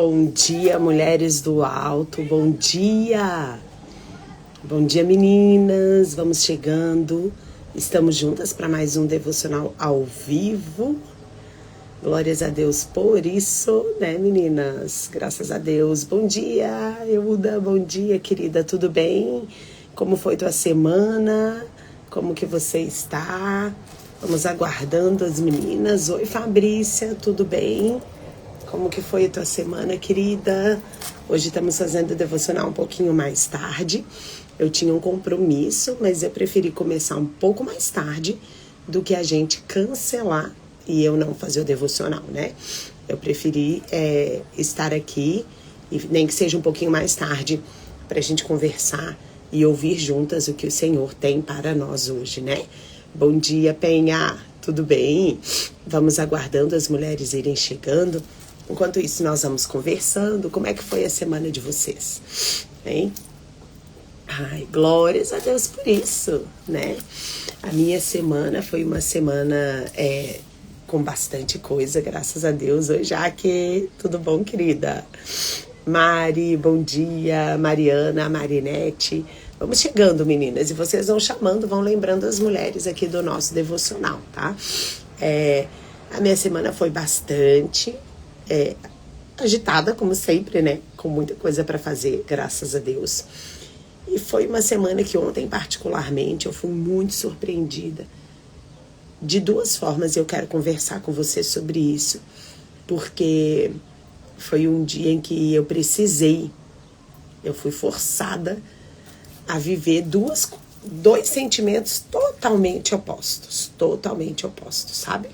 Bom dia, mulheres do alto, bom dia! Bom dia, meninas, vamos chegando, estamos juntas para mais um devocional ao vivo. Glórias a Deus por isso, né, meninas? Graças a Deus. Bom dia, Euda, bom dia, querida, tudo bem? Como foi tua semana? Como que você está? Vamos aguardando as meninas. Oi, Fabrícia, tudo bem? Como que foi a tua semana, querida? Hoje estamos fazendo o devocional um pouquinho mais tarde. Eu tinha um compromisso, mas eu preferi começar um pouco mais tarde do que a gente cancelar e eu não fazer o devocional, né? Eu preferi estar aqui, e nem que seja um pouquinho mais tarde, para a gente conversar e ouvir juntas o que o Senhor tem para nós hoje, né? Bom dia, Penha, tudo bem? Vamos aguardando as mulheres irem chegando. Enquanto isso, nós vamos conversando. Como é que foi a semana de vocês? Hein? Ai, glórias a Deus por isso, né? A minha semana foi uma semana com bastante coisa, graças a Deus. Oi, Jaque, tudo bom, querida? Mari, bom dia. Mariana, Marinete. Vamos chegando, meninas. E vocês vão chamando, vão lembrando as mulheres aqui do nosso devocional, tá? A minha semana foi bastante agitada, como sempre, né? Com muita coisa para fazer, graças a Deus. E foi uma semana que ontem, particularmente, eu fui muito surpreendida. De duas formas eu quero conversar com você sobre isso. Porque foi um dia em que eu fui forçada a viver dois sentimentos totalmente opostos, sabe?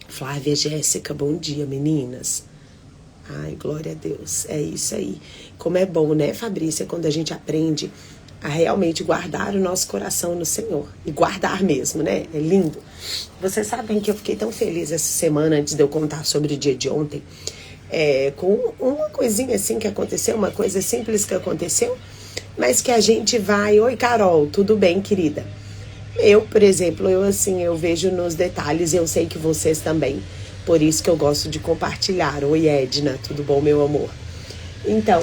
Flávia, Jéssica, bom dia, meninas. Ai, glória a Deus, é isso aí. Como é bom, né, Fabrícia, quando a gente aprende a realmente guardar o nosso coração no Senhor. E guardar mesmo, né? É lindo. Vocês sabem que eu fiquei tão feliz essa semana, antes de eu contar sobre o dia de ontem, com uma coisinha assim que aconteceu, uma coisa simples que aconteceu, mas que a gente vai... Oi, Carol, tudo bem, querida? Eu, por exemplo, eu vejo nos detalhes, eu sei que vocês também, por isso que eu gosto de compartilhar. Oi, Edna, tudo bom, meu amor? Então,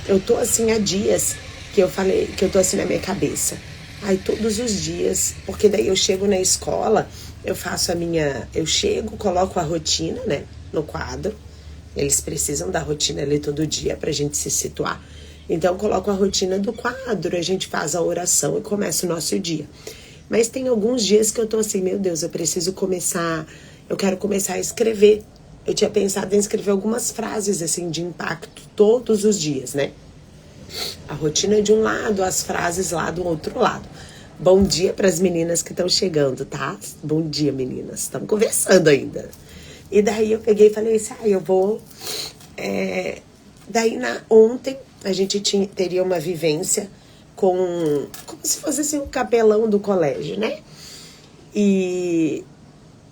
eu tô assim há dias que eu falei, que eu tô assim na minha cabeça. Ai, todos os dias, porque daí eu chego na escola, eu chego, coloco a rotina, né, no quadro. Eles precisam da rotina ali todo dia pra gente se situar. Então, eu coloco a rotina do quadro, a gente faz a oração e começa o nosso dia. Mas tem alguns dias que eu tô assim, meu Deus, eu quero começar a escrever. Eu tinha pensado em escrever algumas frases, assim, de impacto todos os dias, né? A rotina de um lado, as frases lá do outro lado. Bom dia para as meninas que estão chegando, tá? Bom dia, meninas. Estamos conversando ainda. E daí eu peguei e falei assim, eu vou... Ontem a gente teria uma vivência como se fosse assim, um capelão do colégio, né? E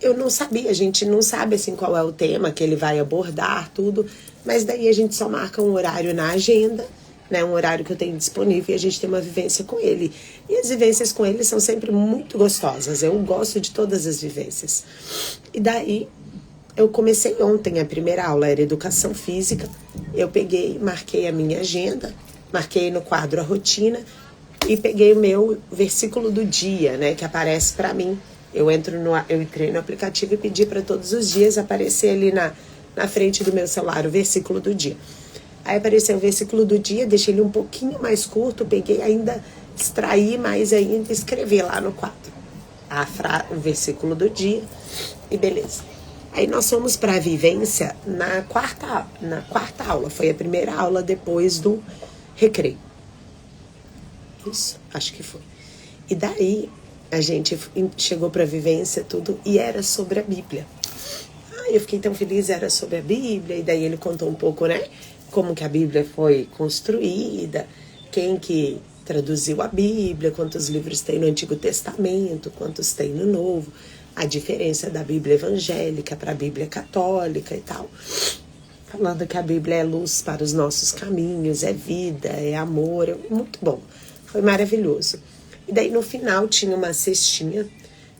eu não sabia, a gente não sabe assim qual é o tema que ele vai abordar, tudo, mas daí a gente só marca um horário na agenda, né? Um horário que eu tenho disponível e a gente tem uma vivência com ele. E as vivências com ele são sempre muito gostosas, eu gosto de todas as vivências. E daí eu comecei ontem, a primeira aula era educação física, eu peguei, marquei a minha agenda, marquei no quadro a rotina e peguei o meu versículo do dia, né, que aparece para mim. Eu entrei no aplicativo e pedi para todos os dias aparecer ali na frente do meu celular o versículo do dia. Aí apareceu o versículo do dia, deixei ele um pouquinho mais curto, peguei ainda, extraí mais ainda e escrevi lá no quadro o versículo do dia e beleza. Aí nós fomos para a vivência na quarta aula, foi a primeira aula depois do recreio. Isso, acho que foi. E daí a gente chegou para a vivência tudo e era sobre a Bíblia. Eu fiquei tão feliz, era sobre a Bíblia, e daí ele contou um pouco, né, como que a Bíblia foi construída, quem que traduziu a Bíblia, quantos livros tem no Antigo Testamento, quantos tem no Novo, a diferença da Bíblia evangélica para a Bíblia católica e tal. Falando que a Bíblia é luz para os nossos caminhos, é vida, é amor, muito bom. Foi maravilhoso. E daí no final tinha uma cestinha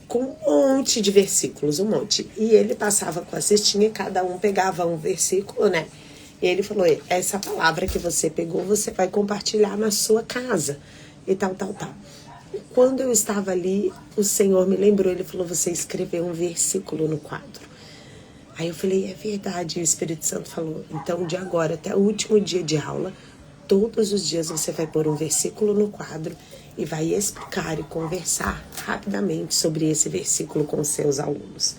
com um monte de versículos, um monte. E ele passava com a cestinha e cada um pegava um versículo, né? E ele falou, essa palavra que você pegou, você vai compartilhar na sua casa. E tal. E quando eu estava ali, o Senhor me lembrou, ele falou, você escreveu um versículo no quadro. Aí eu falei, é verdade. E o Espírito Santo falou, então de agora até o último dia de aula, todos os dias você vai pôr um versículo no quadro e vai explicar e conversar rapidamente sobre esse versículo com seus alunos.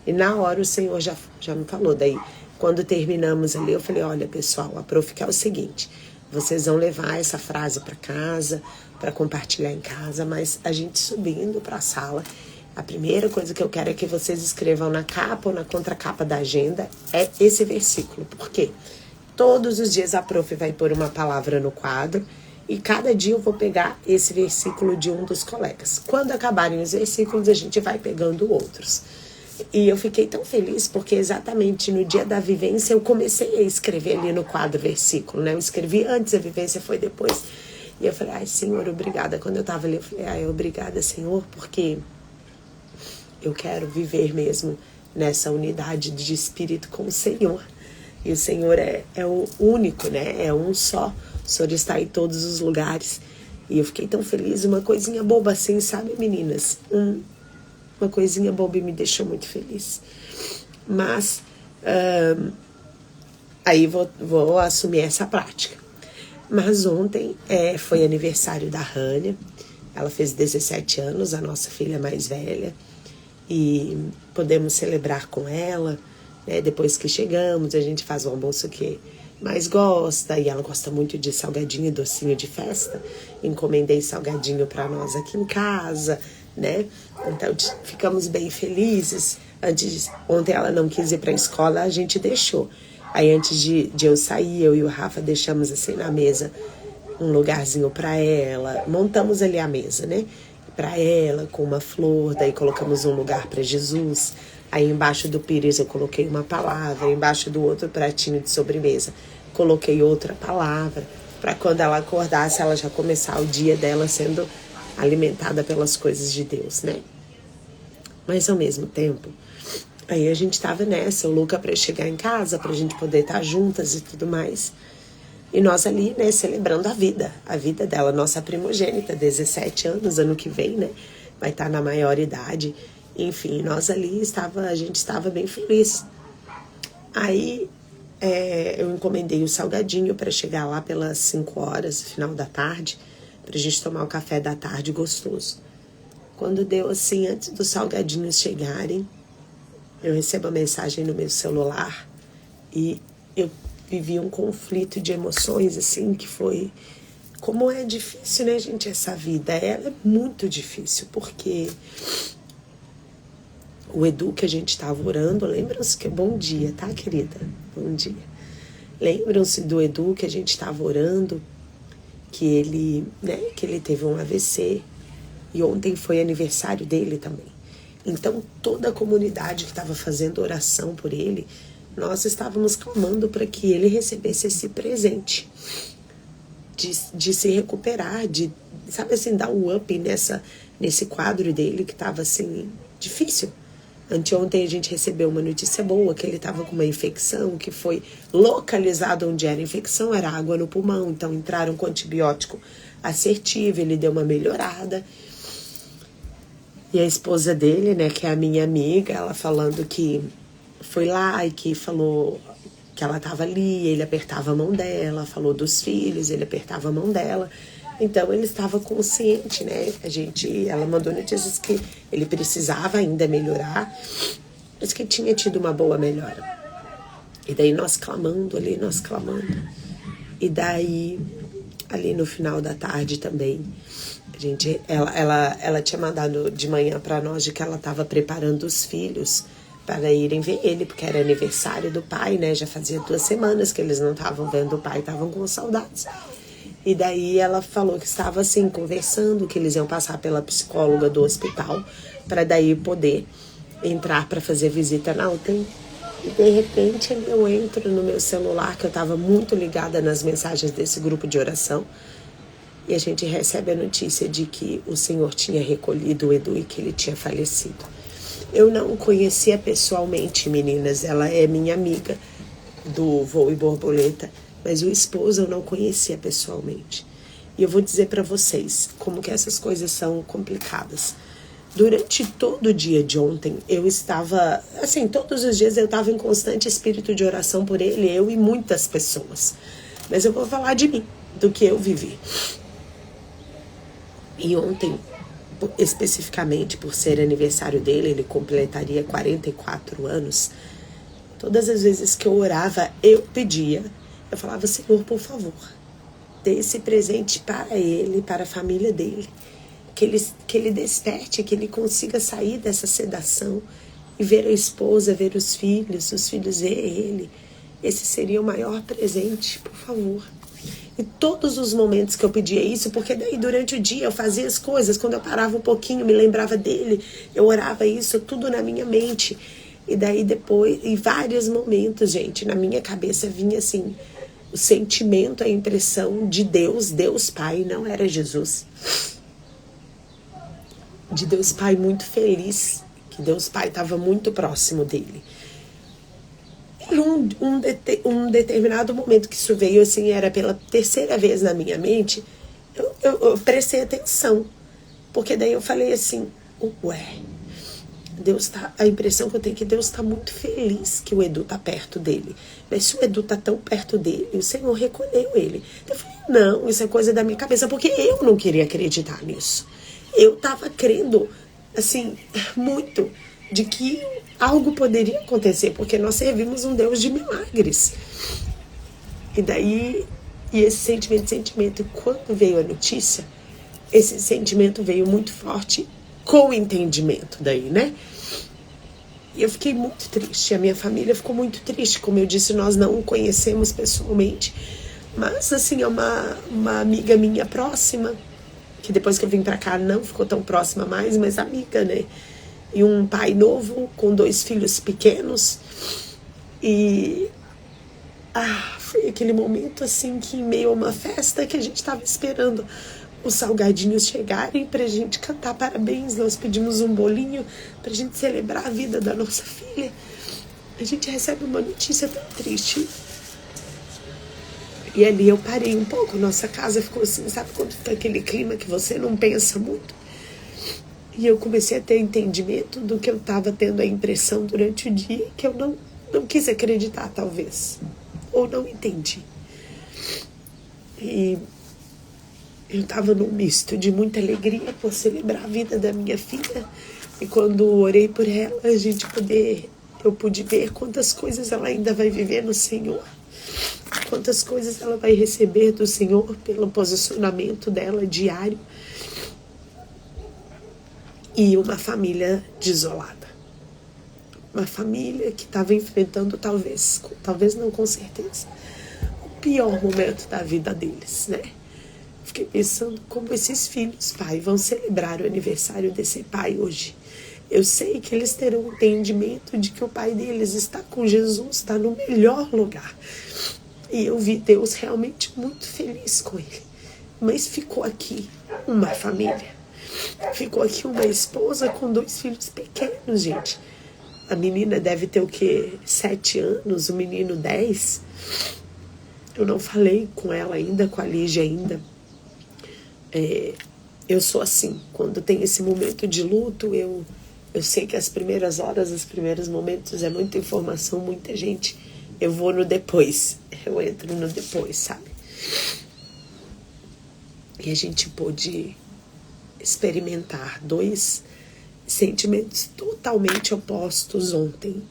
E na hora o Senhor já me falou. Daí, quando terminamos ali, eu falei, olha pessoal, a prof quer o seguinte, vocês vão levar essa frase para casa, para compartilhar em casa, mas a gente subindo para a sala, a primeira coisa que eu quero é que vocês escrevam na capa ou na contracapa da agenda é esse versículo. Por quê? Todos os dias a prof vai pôr uma palavra no quadro e cada dia eu vou pegar esse versículo de um dos colegas. Quando acabarem os versículos, a gente vai pegando outros. E eu fiquei tão feliz porque exatamente no dia da vivência eu comecei a escrever ali no quadro versículo, né? Eu escrevi antes, a vivência foi depois. E eu falei, ai Senhor, obrigada. Quando eu estava ali, eu falei, ai, obrigada Senhor, porque eu quero viver mesmo nessa unidade de espírito com o Senhor. E o Senhor é o único, né? É um só. O Senhor está em todos os lugares. E eu fiquei tão feliz. Uma coisinha boba assim, sabe, meninas? Uma coisinha boba e me deixou muito feliz. Mas, aí vou assumir essa prática. Mas ontem foi aniversário da Rania. Ela fez 17 anos, a nossa filha mais velha. E podemos celebrar com ela. Depois que chegamos, a gente faz o almoço que mais gosta, e ela gosta muito de salgadinho e docinho de festa. Encomendei salgadinho para nós aqui em casa, né? Então ficamos bem felizes. Ontem ela não quis ir para a escola, a gente deixou. Aí antes de eu sair, eu e o Rafa deixamos assim na mesa um lugarzinho para ela. Montamos ali a mesa, né? Para ela, com uma flor, daí colocamos um lugar para Jesus. Aí embaixo do pires eu coloquei uma palavra, embaixo do outro pratinho de sobremesa coloquei outra palavra, para quando ela acordasse ela já começar o dia dela sendo alimentada pelas coisas de Deus, né? Mas ao mesmo tempo, aí a gente estava nessa, o Luca para chegar em casa, pra gente poder estar juntas e tudo mais. E nós ali, né, celebrando a vida dela, nossa primogênita, 17 anos, ano que vem, né, vai estar na maior idade. Enfim, nós ali, a gente estava bem feliz. Aí, eu encomendei o salgadinho para chegar lá pelas 5 horas, final da tarde, pra gente tomar o café da tarde gostoso. Quando deu assim, antes dos salgadinhos chegarem, eu recebo a mensagem no meu celular e eu vivi um conflito de emoções, assim, que foi... Como é difícil, né, gente, essa vida. Ela é muito difícil, porque o Edu que a gente estava orando, lembram-se que... Bom dia, tá, querida? Bom dia. Lembram-se do Edu que a gente estava orando, que ele teve um AVC, e ontem foi aniversário dele também. Então, toda a comunidade que estava fazendo oração por ele, nós estávamos clamando para que ele recebesse esse presente de se recuperar, de, sabe assim, dar um up nesse quadro dele que estava assim, difícil. Anteontem a gente recebeu uma notícia boa, que ele estava com uma infecção, que foi localizado onde era a infecção, era água no pulmão, então entraram com antibiótico assertivo, ele deu uma melhorada. E a esposa dele, né, que é a minha amiga, ela falando que foi lá e que falou que ela estava ali, ele apertava a mão dela, falou dos filhos, ele apertava a mão dela. Então ele estava consciente, né? Ela mandou notícias que ele precisava ainda melhorar, mas que tinha tido uma boa melhora. E daí nós clamando. E daí, ali no final da tarde também, ela tinha mandado de manhã para nós de que ela estava preparando os filhos para irem ver ele, porque era aniversário do pai, né? Já fazia 2 semanas que eles não estavam vendo o pai, estavam com saudades. E daí ela falou que estava assim, conversando, que eles iam passar pela psicóloga do hospital, para daí poder entrar para fazer visita na UTI. E de repente eu entro no meu celular, que eu estava muito ligada nas mensagens desse grupo de oração, e a gente recebe a notícia de que o Senhor tinha recolhido o Edu e que ele tinha falecido. Eu não o conhecia pessoalmente, meninas, ela é minha amiga do Voo e Borboleta, mas o esposo eu não conhecia pessoalmente. E eu vou dizer para vocês como que essas coisas são complicadas. Durante todo o dia de ontem, eu estava, assim, todos os dias eu estava em constante espírito de oração por ele, eu e muitas pessoas. Mas eu vou falar de mim, do que eu vivi. E ontem, especificamente por ser aniversário dele, ele completaria 44 anos. Todas as vezes que eu orava, eu pedia, eu falava: Senhor, por favor, dê esse presente para ele, para a família dele. Que ele desperte, que ele consiga sair dessa sedação e ver a esposa, ver os filhos ver ele. Esse seria o maior presente, por favor. E todos os momentos que eu pedia isso, porque daí durante o dia eu fazia as coisas, quando eu parava um pouquinho, me lembrava dele, eu orava isso tudo na minha mente. E daí depois, em vários momentos, gente, na minha cabeça vinha assim, o sentimento, a impressão de Deus, Deus Pai, não era Jesus. De Deus Pai muito feliz, que Deus Pai estava muito próximo dele. E um determinado momento que isso veio, assim, era pela terceira vez na minha mente, eu prestei atenção, porque daí eu falei assim, ué, Deus tá, a impressão que eu tenho é que Deus está muito feliz que o Edu tá perto dele. Mas se o Edu tá tão perto dele, o Senhor recolheu ele. Eu falei, não, isso é coisa da minha cabeça, porque eu não queria acreditar nisso. Eu estava crendo, assim, muito, de que algo poderia acontecer, porque nós servimos um Deus de milagres. E daí, esse sentimento, quando veio a notícia, esse sentimento veio muito forte com o entendimento daí, né? E eu fiquei muito triste, a minha família ficou muito triste, como eu disse, nós não o conhecemos pessoalmente, mas, assim, é uma amiga minha próxima, que depois que eu vim pra cá não ficou tão próxima mais, mas amiga, né? E um pai novo, com 2 filhos pequenos. E foi aquele momento, assim, que em meio a uma festa que a gente tava esperando os salgadinhos chegarem pra gente cantar parabéns. Nós pedimos um bolinho pra gente celebrar a vida da nossa filha. A gente recebe uma notícia tão triste. E ali eu parei um pouco, nossa casa ficou assim, sabe quando fica aquele clima que você não pensa muito? E eu comecei a ter entendimento do que eu estava tendo a impressão durante o dia, que eu não quis acreditar, talvez, ou não entendi. E eu estava num misto de muita alegria por celebrar a vida da minha filha, e quando orei por ela, eu pude ver quantas coisas ela ainda vai viver no Senhor. Quantas coisas ela vai receber do Senhor pelo posicionamento dela diário. E uma família desolada. Uma família que estava enfrentando talvez não, com certeza, o pior momento da vida deles, né? Fiquei pensando como esses filhos, pai, vão celebrar o aniversário desse pai hoje. Eu sei que eles terão um entendimento de que o pai deles está com Jesus, está no melhor lugar. E eu vi Deus realmente muito feliz com ele. Mas ficou aqui uma família. Ficou aqui uma esposa com 2 filhos pequenos, gente. A menina deve ter o quê? 7 anos, o menino 10. Eu não falei com ela ainda, com a Lígia ainda. Eu sou assim, quando tem esse momento de luto, eu sei que as primeiras horas, os primeiros momentos é muita informação, muita gente. Eu vou no depois, eu entro no depois, sabe? E a gente pôde experimentar 2 sentimentos totalmente opostos ontem.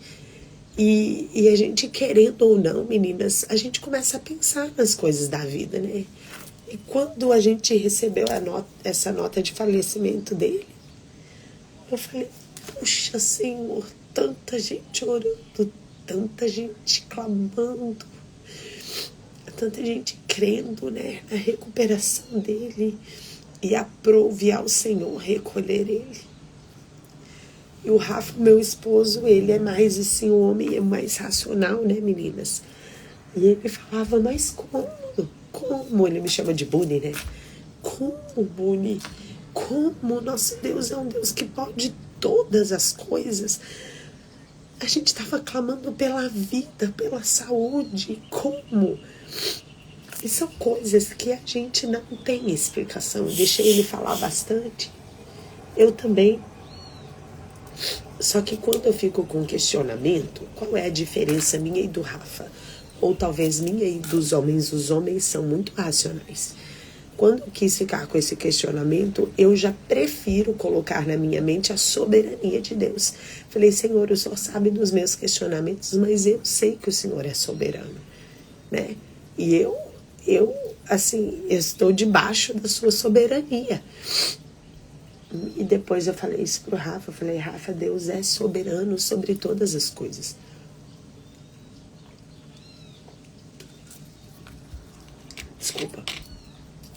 E a gente, querendo ou não, meninas, a gente começa a pensar nas coisas da vida, né? E quando a gente recebeu essa nota de falecimento dele, eu falei, puxa, Senhor, tanta gente orando, tanta gente clamando, tanta gente crendo, né, na recuperação dele, e aprove ao Senhor recolher ele. E o Rafa, meu esposo, ele é mais assim, o homem é mais racional, né, meninas? E ele falava, mas como? Ele me chama de Bunny, né? como, Buni? Como? Nosso Deus é um Deus que pode todas as coisas. A gente estava clamando pela vida, pela saúde. Como? E são coisas que a gente não tem explicação. Deixei ele falar bastante. Eu também. Só que quando eu fico com questionamento, qual é a diferença minha e do Rafa? Ou talvez minha e dos homens. Os homens são muito racionais. Quando eu quis ficar com esse questionamento, eu já prefiro colocar na minha mente a soberania de Deus. Falei, Senhor, o Senhor sabe dos meus questionamentos, mas eu sei que o Senhor é soberano, né? E eu estou debaixo da sua soberania. E depois eu falei isso pro Rafa, eu falei, Rafa, Deus é soberano sobre todas as coisas. Desculpa.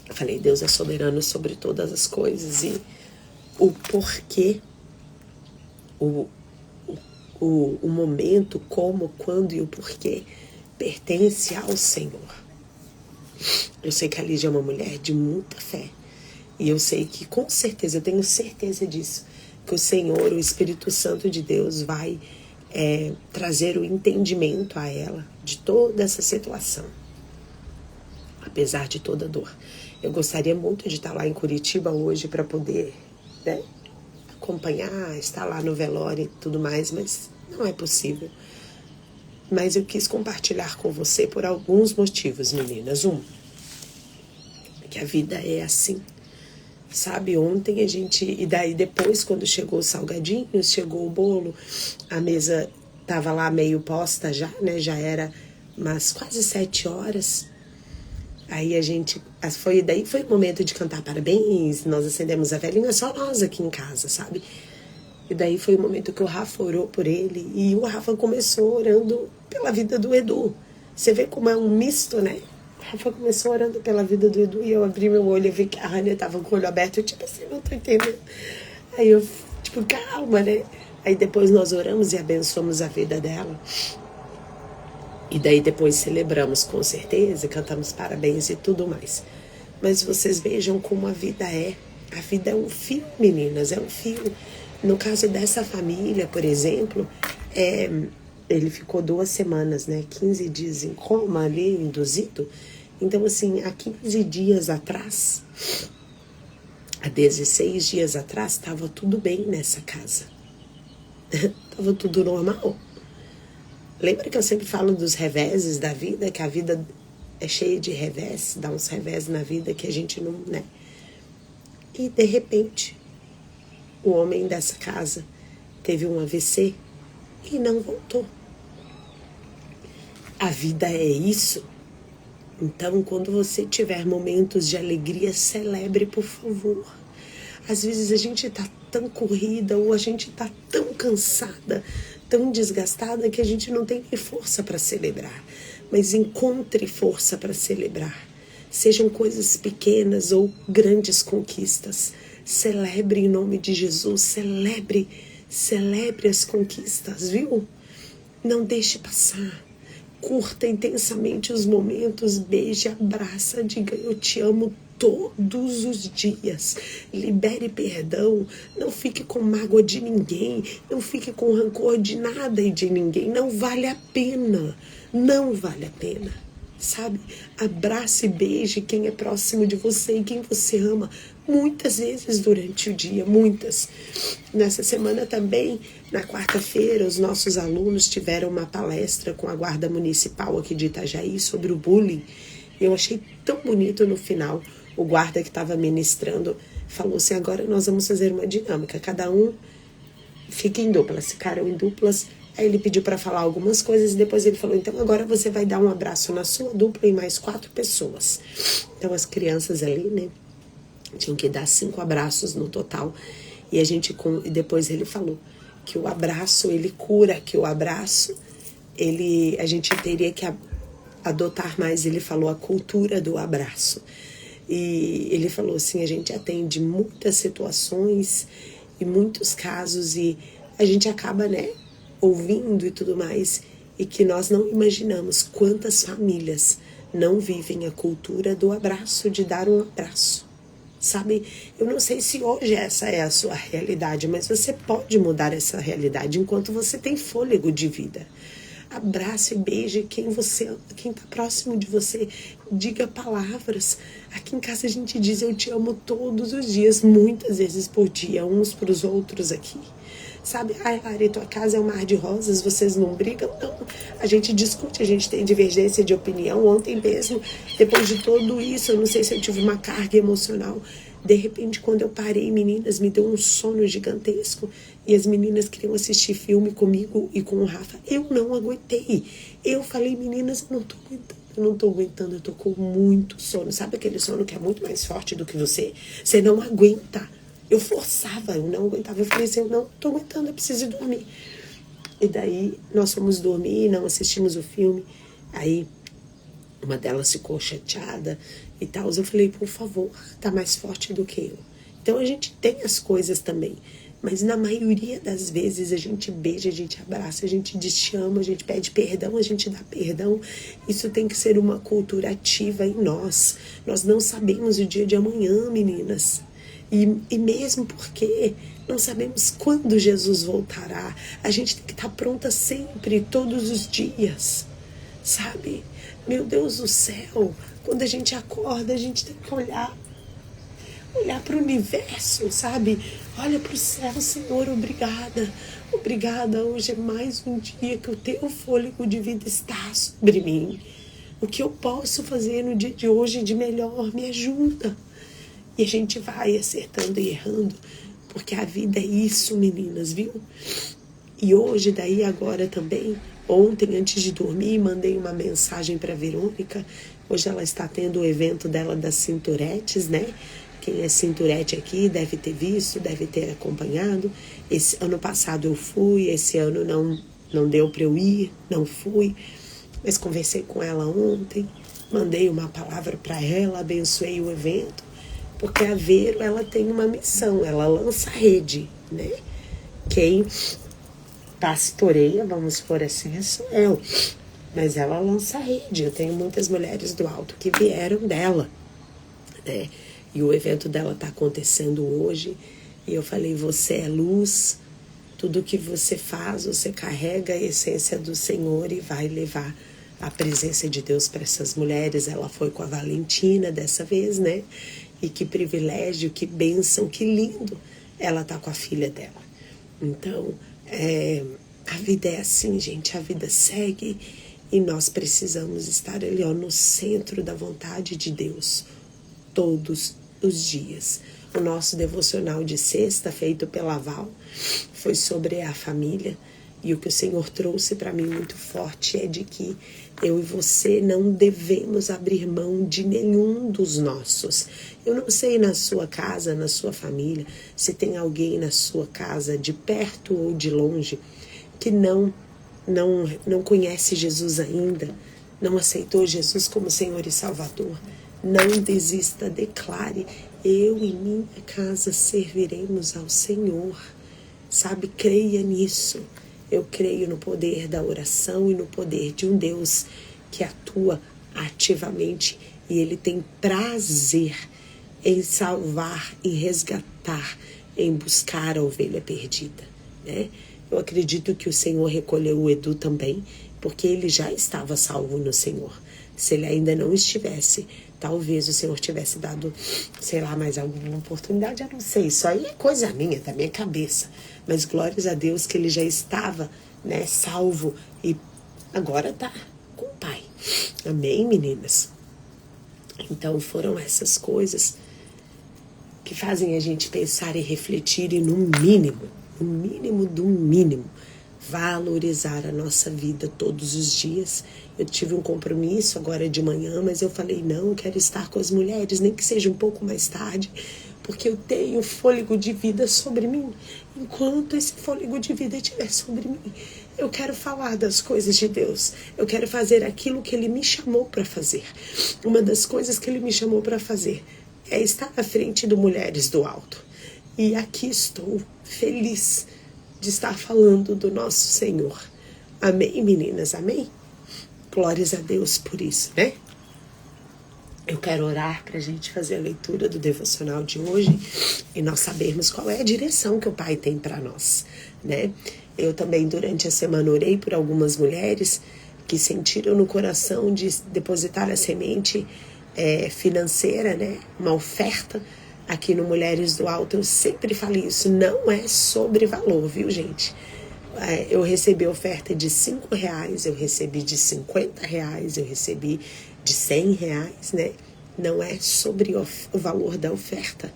Eu falei, Deus é soberano sobre todas as coisas. E o porquê, o momento, como, quando e o porquê pertence ao Senhor. Eu sei que a Lígia é uma mulher de muita fé. E eu sei que, com certeza, eu tenho certeza disso, que o Senhor, o Espírito Santo de Deus, vai trazer o entendimento a ela de toda essa situação. Apesar de toda dor. Eu gostaria muito de estar lá em Curitiba hoje para poder, né, acompanhar, estar lá no velório e tudo mais, mas não é possível. Mas eu quis compartilhar com você por alguns motivos, meninas. Que a vida é assim. Sabe, ontem a gente... E daí depois, quando chegou os salgadinhos, chegou o bolo, a mesa tava lá meio posta já, né? Já era umas quase 7 horas. Aí a gente... Daí foi o momento de cantar parabéns, nós acendemos a velhinha, só nós aqui em casa, sabe? E daí foi o momento que o Rafa orou por ele. E o Rafa começou orando pela vida do Edu. Você vê como é um misto, né? O Rafa começou orando pela vida do Edu e eu abri meu olho e vi que a Rania tava com o olho aberto. Eu tipo assim, não tô entendendo. Aí eu, tipo, calma, né? Aí depois nós oramos e abençoamos a vida dela. E daí depois celebramos com certeza, cantamos parabéns e tudo mais. Mas vocês vejam como a vida é. A vida é um fio, meninas, é um fio. No caso dessa família, por exemplo, ele ficou 2 semanas, né? 15 dias em coma ali, induzido. Então, assim, há 15 dias atrás, há 16 dias atrás, estava tudo bem nessa casa. Estava tudo normal. Lembra que eu sempre falo dos reveses da vida, que a vida é cheia de revés, dá uns revés na vida que a gente não, né? E, de repente, o homem dessa casa teve um AVC e não voltou. A vida é isso. Então, quando você tiver momentos de alegria, celebre, por favor. Às vezes a gente tá tão corrida ou a gente tá tão cansada, tão desgastada que a gente não tem nem força para celebrar. Mas encontre força para celebrar. Sejam coisas pequenas ou grandes conquistas. Celebre em nome de Jesus. Celebre as conquistas, viu? Não deixe passar. Curta intensamente os momentos, beije, abraça, diga eu te amo todos os dias. Libere perdão, não fique com mágoa de ninguém, não fique com rancor de nada e de ninguém. Não vale a pena, não vale a pena, sabe? Abrace e beije quem é próximo de você e quem você ama. Muitas vezes durante o dia, muitas. Nessa semana também, na quarta-feira, os nossos alunos tiveram uma palestra com a Guarda Municipal aqui de Itajaí sobre o bullying. Eu achei tão bonito no final. O guarda que estava ministrando falou assim, agora nós vamos fazer uma dinâmica. Cada um fica em duplas, ficaram em duplas. Aí ele pediu para falar algumas coisas e depois ele falou, então agora você vai dar um abraço na sua dupla e mais 4 pessoas. Então as crianças ali, né? Tinham que dar 5 abraços no total. E depois ele falou que o abraço, ele cura, que o abraço, a gente teria que adotar mais, ele falou, a cultura do abraço. E ele falou assim, a gente atende muitas situações e muitos casos e a gente acaba, né, ouvindo e tudo mais. E que nós não imaginamos quantas famílias não vivem a cultura do abraço, de dar um abraço. Sabe, eu não sei se hoje essa é a sua realidade, mas você pode mudar essa realidade enquanto você tem fôlego de vida. Abrace e beije quem está próximo de você. Diga palavras. Aqui em casa a gente diz eu te amo todos os dias, muitas vezes por dia, uns para os outros aqui. Sabe, ai, Lari, tua casa é um mar de rosas, vocês não brigam? Não, a gente discute, a gente tem divergência de opinião. Ontem mesmo, depois de tudo isso, eu não sei se eu tive uma carga emocional. De repente, quando eu parei, meninas, me deu um sono gigantesco. E as meninas queriam assistir filme comigo e com o Rafa. Eu não aguentei. Eu falei, meninas, eu não tô aguentando, eu tô com muito sono. Sabe aquele sono que é muito mais forte do que você? Você não aguenta. Eu forçava, eu não aguentava. Eu falei assim, eu não tô aguentando, eu preciso dormir. E daí, nós fomos dormir, não assistimos o filme. Aí, uma delas ficou chateada e tal. Eu falei, por favor, tá mais forte do que eu. Então, a gente tem as coisas também. Mas na maioria das vezes a gente beija, a gente abraça, a gente chama, a gente pede perdão, a gente dá perdão. Isso tem que ser uma cultura ativa em nós. Nós não sabemos o dia de amanhã, meninas. E mesmo porque não sabemos quando Jesus voltará, a gente tem que estar pronta sempre, todos os dias, sabe? Meu Deus do céu, quando a gente acorda, a gente tem que olhar para o universo, sabe? Olha para o céu, Senhor, obrigada. Obrigada, hoje é mais um dia que o teu fôlego de vida está sobre mim. O que eu posso fazer no dia de hoje de melhor? Me ajuda. E a gente vai acertando e errando, porque a vida é isso, meninas, viu? E hoje, daí agora também, ontem, antes de dormir, mandei uma mensagem para a Verônica. Hoje ela está tendo o evento dela das cinturetes, né? Quem é cinturete aqui deve ter visto, deve ter acompanhado. Esse ano passado eu fui, esse ano não deu para eu ir, não fui. Mas conversei com ela ontem, mandei uma palavra para ela, abençoei o evento. Porque a Vero, ela tem uma missão, ela lança rede, né? Quem pastoreia, vamos por assim, sou eu. Mas ela lança rede. Eu tenho muitas mulheres do alto que vieram dela, né? E o evento dela está acontecendo hoje. E eu falei, você é luz, tudo que você faz, você carrega a essência do Senhor e vai levar a presença de Deus para essas mulheres. Ela foi com a Valentina dessa vez, né? E que privilégio, que bênção, que lindo. Ela tá com a filha dela. Então, a vida é assim, gente. A vida segue e nós precisamos estar ali, ó, no centro da vontade de Deus. Todos os dias. O nosso devocional de sexta, feito pela Val, foi sobre a família. E o que o Senhor trouxe para mim muito forte é de que eu e você não devemos abrir mão de nenhum dos nossos. Eu não sei na sua casa, na sua família, se tem alguém na sua casa, de perto ou de longe, que não conhece Jesus ainda, não aceitou Jesus como Senhor e Salvador. Não desista, declare, eu e minha casa serviremos ao Senhor. Sabe, creia nisso. Eu creio no poder da oração e no poder de um Deus que atua ativamente e Ele tem prazer em salvar, em resgatar, em buscar a ovelha perdida, né? Eu acredito que o Senhor recolheu o Edu também, porque ele já estava salvo no Senhor. Se ele ainda não estivesse, talvez o Senhor tivesse dado, sei lá, mais alguma oportunidade, eu não sei. Isso aí é coisa minha, da minha cabeça. Mas glórias a Deus que ele já estava, né, salvo e agora tá com o Pai. Amém, meninas? Então foram essas coisas que fazem a gente pensar e refletir e no mínimo do mínimo, valorizar a nossa vida todos os dias. Eu tive um compromisso agora de manhã, mas eu falei, não, eu quero estar com as mulheres, nem que seja um pouco mais tarde, porque eu tenho fôlego de vida sobre mim. Enquanto esse fôlego de vida estiver sobre mim, eu quero falar das coisas de Deus. Eu quero fazer aquilo que Ele me chamou para fazer. Uma das coisas que Ele me chamou para fazer é estar à frente do Mulheres do Alto. E aqui estou, feliz de estar falando do nosso Senhor. Amém, meninas? Amém? Glórias a Deus por isso, né? Eu quero orar para a gente fazer a leitura do devocional de hoje e nós sabermos qual é a direção que o Pai tem para nós, né? Eu também, durante a semana, orei por algumas mulheres que sentiram no coração de depositar a semente financeira, né? Uma oferta aqui no Mulheres do Alto. Eu sempre falei isso, não é sobre valor, viu, gente? Eu recebi oferta de R$5, eu recebi de R$50, eu recebi de R$100, né? Não é sobre o valor da oferta,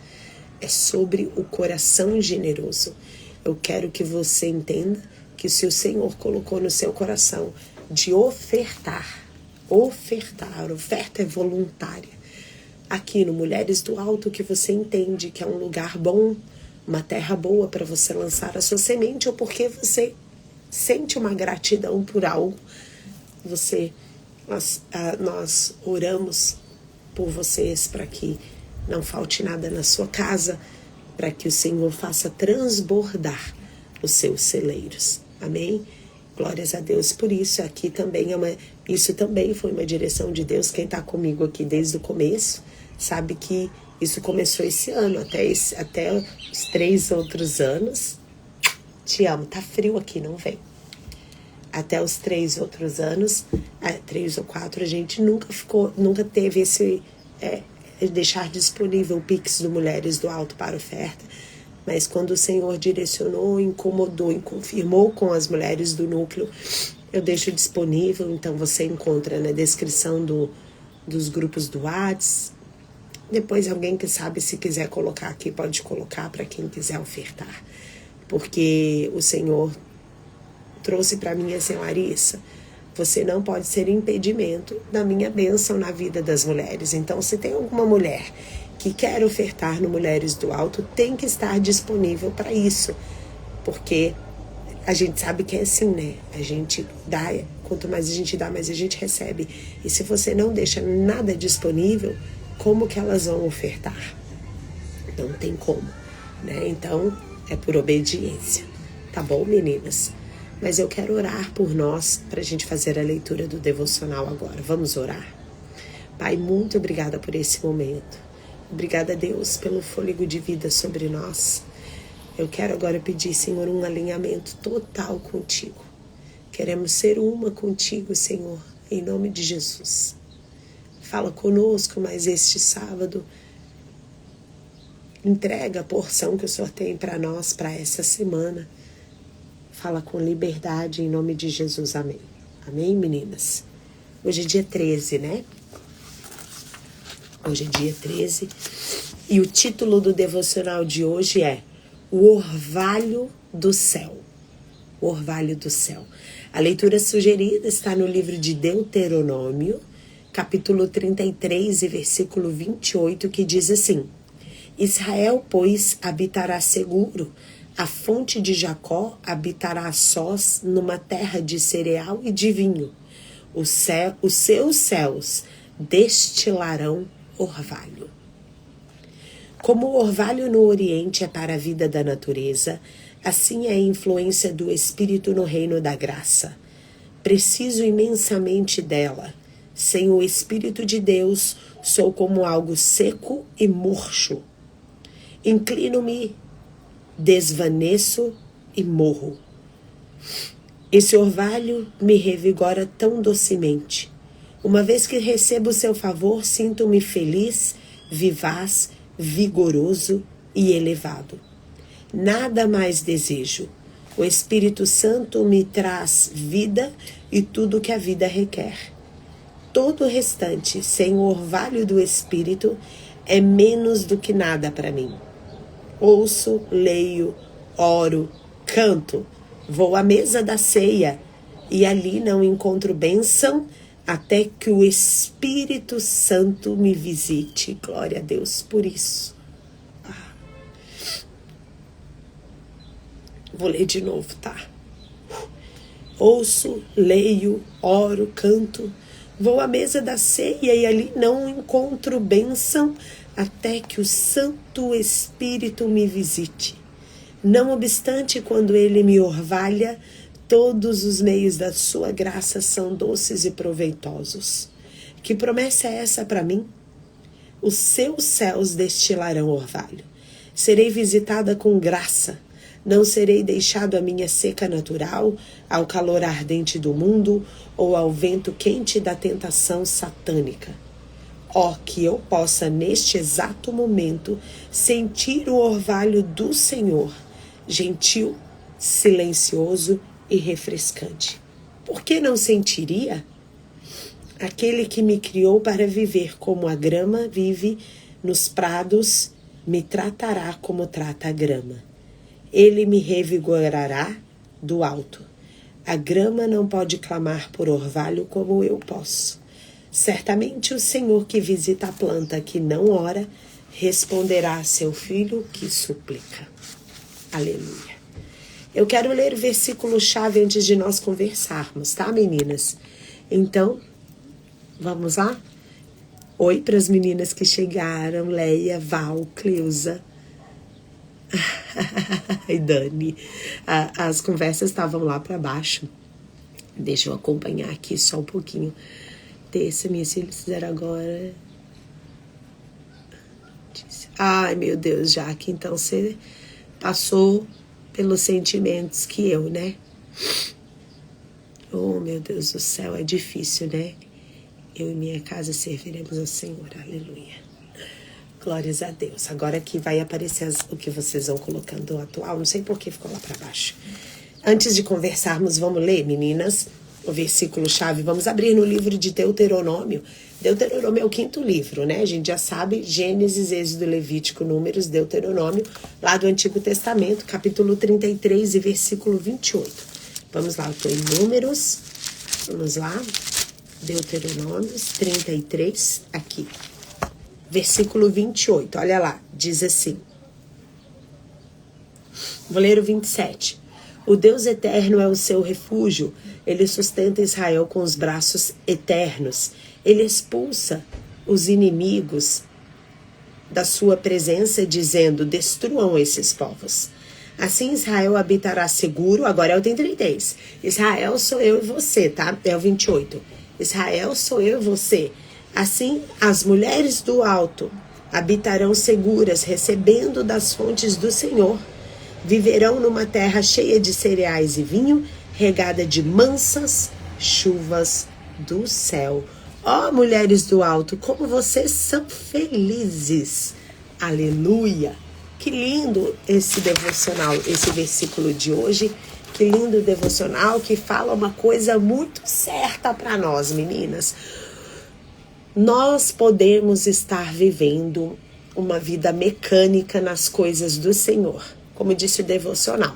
é sobre o coração generoso. Eu quero que você entenda que se o Senhor colocou no seu coração de ofertar, oferta é voluntária. Aqui no Mulheres do Alto, que você entende que é um lugar bom, uma terra boa para você lançar a sua semente, ou porque você sente uma gratidão por algo, nós oramos por vocês para que não falte nada na sua casa, para que o Senhor faça transbordar os seus celeiros. Amém? Glórias a Deus por isso. Aqui também isso também foi uma direção de Deus. Quem está comigo aqui desde o começo sabe que isso começou esse ano, até os 3 outros anos. Te amo, tá frio aqui, não vem. Até os 3 outros anos, 3 ou 4, a gente nunca teve esse deixar disponível o Pix do Mulheres do Alto para oferta. Mas quando o Senhor direcionou, incomodou e confirmou com as mulheres do núcleo, eu deixo disponível. Então você encontra na descrição dos grupos do WhatsApp. Depois alguém que sabe, se quiser colocar aqui, pode colocar para quem quiser ofertar. Porque o Senhor trouxe para mim assim: Larissa, você não pode ser impedimento da minha bênção na vida das mulheres. Então, se tem alguma mulher que quer ofertar no Mulheres do Alto, tem que estar disponível para isso. Porque a gente sabe que é assim, né? A gente dá, quanto mais a gente dá, mais a gente recebe. E se você não deixa nada disponível, como que elas vão ofertar? Não tem como, né? Então, é por obediência. Tá bom, meninas? Mas eu quero orar por nós, para a gente fazer a leitura do devocional agora. Vamos orar? Pai, muito obrigada por esse momento. Obrigada, Deus, pelo fôlego de vida sobre nós. Eu quero agora pedir, Senhor, um alinhamento total contigo. Queremos ser uma contigo, Senhor, em nome de Jesus. Fala conosco, mas este sábado, entrega a porção que o Senhor tem para nós, para essa semana. Fala com liberdade, em nome de Jesus, amém. Amém, meninas? Hoje é dia 13, né? Hoje é dia 13. E o título do devocional de hoje é O Orvalho do Céu. O Orvalho do Céu. A leitura sugerida está no livro de Deuteronômio, capítulo 33 e versículo 28, que diz assim: Israel, pois, habitará seguro, a fonte de Jacó habitará sós numa terra de cereal e de vinho. Os seus céus destilarão orvalho. Como o orvalho no Oriente é para a vida da natureza, assim é a influência do Espírito no reino da graça. Preciso imensamente dela. Sem o Espírito de Deus, sou como algo seco e murcho. Inclino-me, desvaneço e morro. Esse orvalho me revigora tão docemente. Uma vez que recebo o seu favor, sinto-me feliz, vivaz, vigoroso e elevado. Nada mais desejo. O Espírito Santo me traz vida e tudo que a vida requer. Todo o restante, sem o orvalho do Espírito, é menos do que nada para mim. Ouço, leio, oro, canto, vou à mesa da ceia e ali não encontro bênção até que o Espírito Santo me visite. Glória a Deus por isso. Vou ler de novo, tá? Ouço, leio, oro, canto, vou à mesa da ceia e ali não encontro bênção até que o Santo Espírito me visite. Não obstante, quando ele me orvalha, todos os meios da sua graça são doces e proveitosos. Que promessa é essa para mim? os seus céus destilarão orvalho. Serei visitada com graça. Não serei deixado à minha seca natural, ao calor ardente do mundo ou ao vento quente da tentação satânica. Ó, que eu possa, neste exato momento, sentir o orvalho do Senhor, gentil, silencioso e refrescante. Por que não sentiria? Aquele que me criou para viver como a grama vive nos prados, me tratará como trata a grama. Ele me revigorará do alto. A grama não pode clamar por orvalho como eu posso. Certamente o Senhor que visita a planta que não ora, responderá a seu filho que suplica. Aleluia. Eu quero ler o versículo-chave antes de nós conversarmos, tá, meninas? Então, vamos lá? Oi para as meninas que chegaram, Leia, Val, Cleusa e Dani. As conversas estavam lá para baixo. Deixa eu acompanhar aqui só um pouquinho. Terça, minhas filhas fizeram agora. Ai, meu Deus, Jaque, então você passou pelos sentimentos que eu, né? Oh, meu Deus do céu, é difícil, né? Eu e minha casa serviremos ao Senhor, aleluia. Glórias a Deus. Agora aqui vai aparecer o que vocês vão colocando atual, não sei por que ficou lá para baixo. Antes de conversarmos, vamos ler, meninas, o versículo-chave. Vamos abrir no livro de Deuteronômio. Deuteronômio é o 5º livro, né? A gente já sabe, Gênesis, Êxodo, Levítico, Números, Deuteronômio, lá do Antigo Testamento, capítulo 33 e versículo 28. Vamos lá, eu estou em Números, vamos lá, Deuteronômios 33, aqui, versículo 28, olha lá, diz assim, vou ler o 27. O Deus eterno é o seu refúgio, ele sustenta Israel com os braços eternos, ele expulsa os inimigos da sua presença, dizendo, destruam esses povos. Assim Israel habitará seguro, agora é o 33. Israel sou eu e você, tá? É o 28. Israel sou eu e você. Assim as mulheres do alto habitarão seguras, recebendo das fontes do Senhor. Viverão numa terra cheia de cereais e vinho, regada de mansas chuvas do céu. Ó, mulheres do alto, como vocês são felizes. Aleluia. Que lindo esse devocional, esse versículo de hoje. Que lindo devocional que fala uma coisa muito certa para nós, meninas. Nós podemos estar vivendo uma vida mecânica nas coisas do Senhor. Como disse o devocional,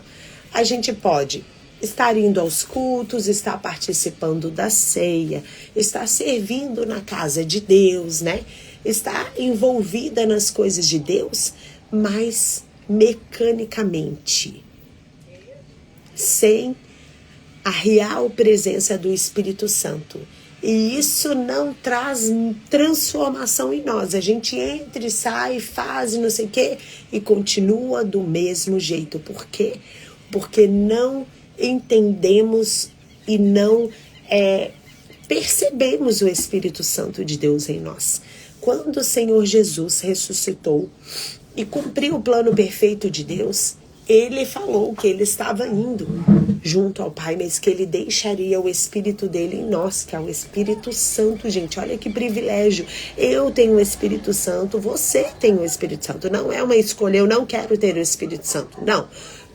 a gente pode estar indo aos cultos, estar participando da ceia, estar servindo na casa de Deus, né? Estar envolvida nas coisas de Deus, mas mecanicamente, sem a real presença do Espírito Santo. E isso não traz transformação em nós. A gente entra e sai, faz não sei o quê e continua do mesmo jeito. Por quê? Porque não entendemos e não percebemos o Espírito Santo de Deus em nós. Quando o Senhor Jesus ressuscitou e cumpriu o plano perfeito de Deus, ele falou que ele estava indo junto ao Pai, mas que ele deixaria o Espírito dele em nós, que é o Espírito Santo, gente. Olha que privilégio. Eu tenho o Espírito Santo, você tem o Espírito Santo. Não é uma escolha, eu não quero ter o Espírito Santo. Não.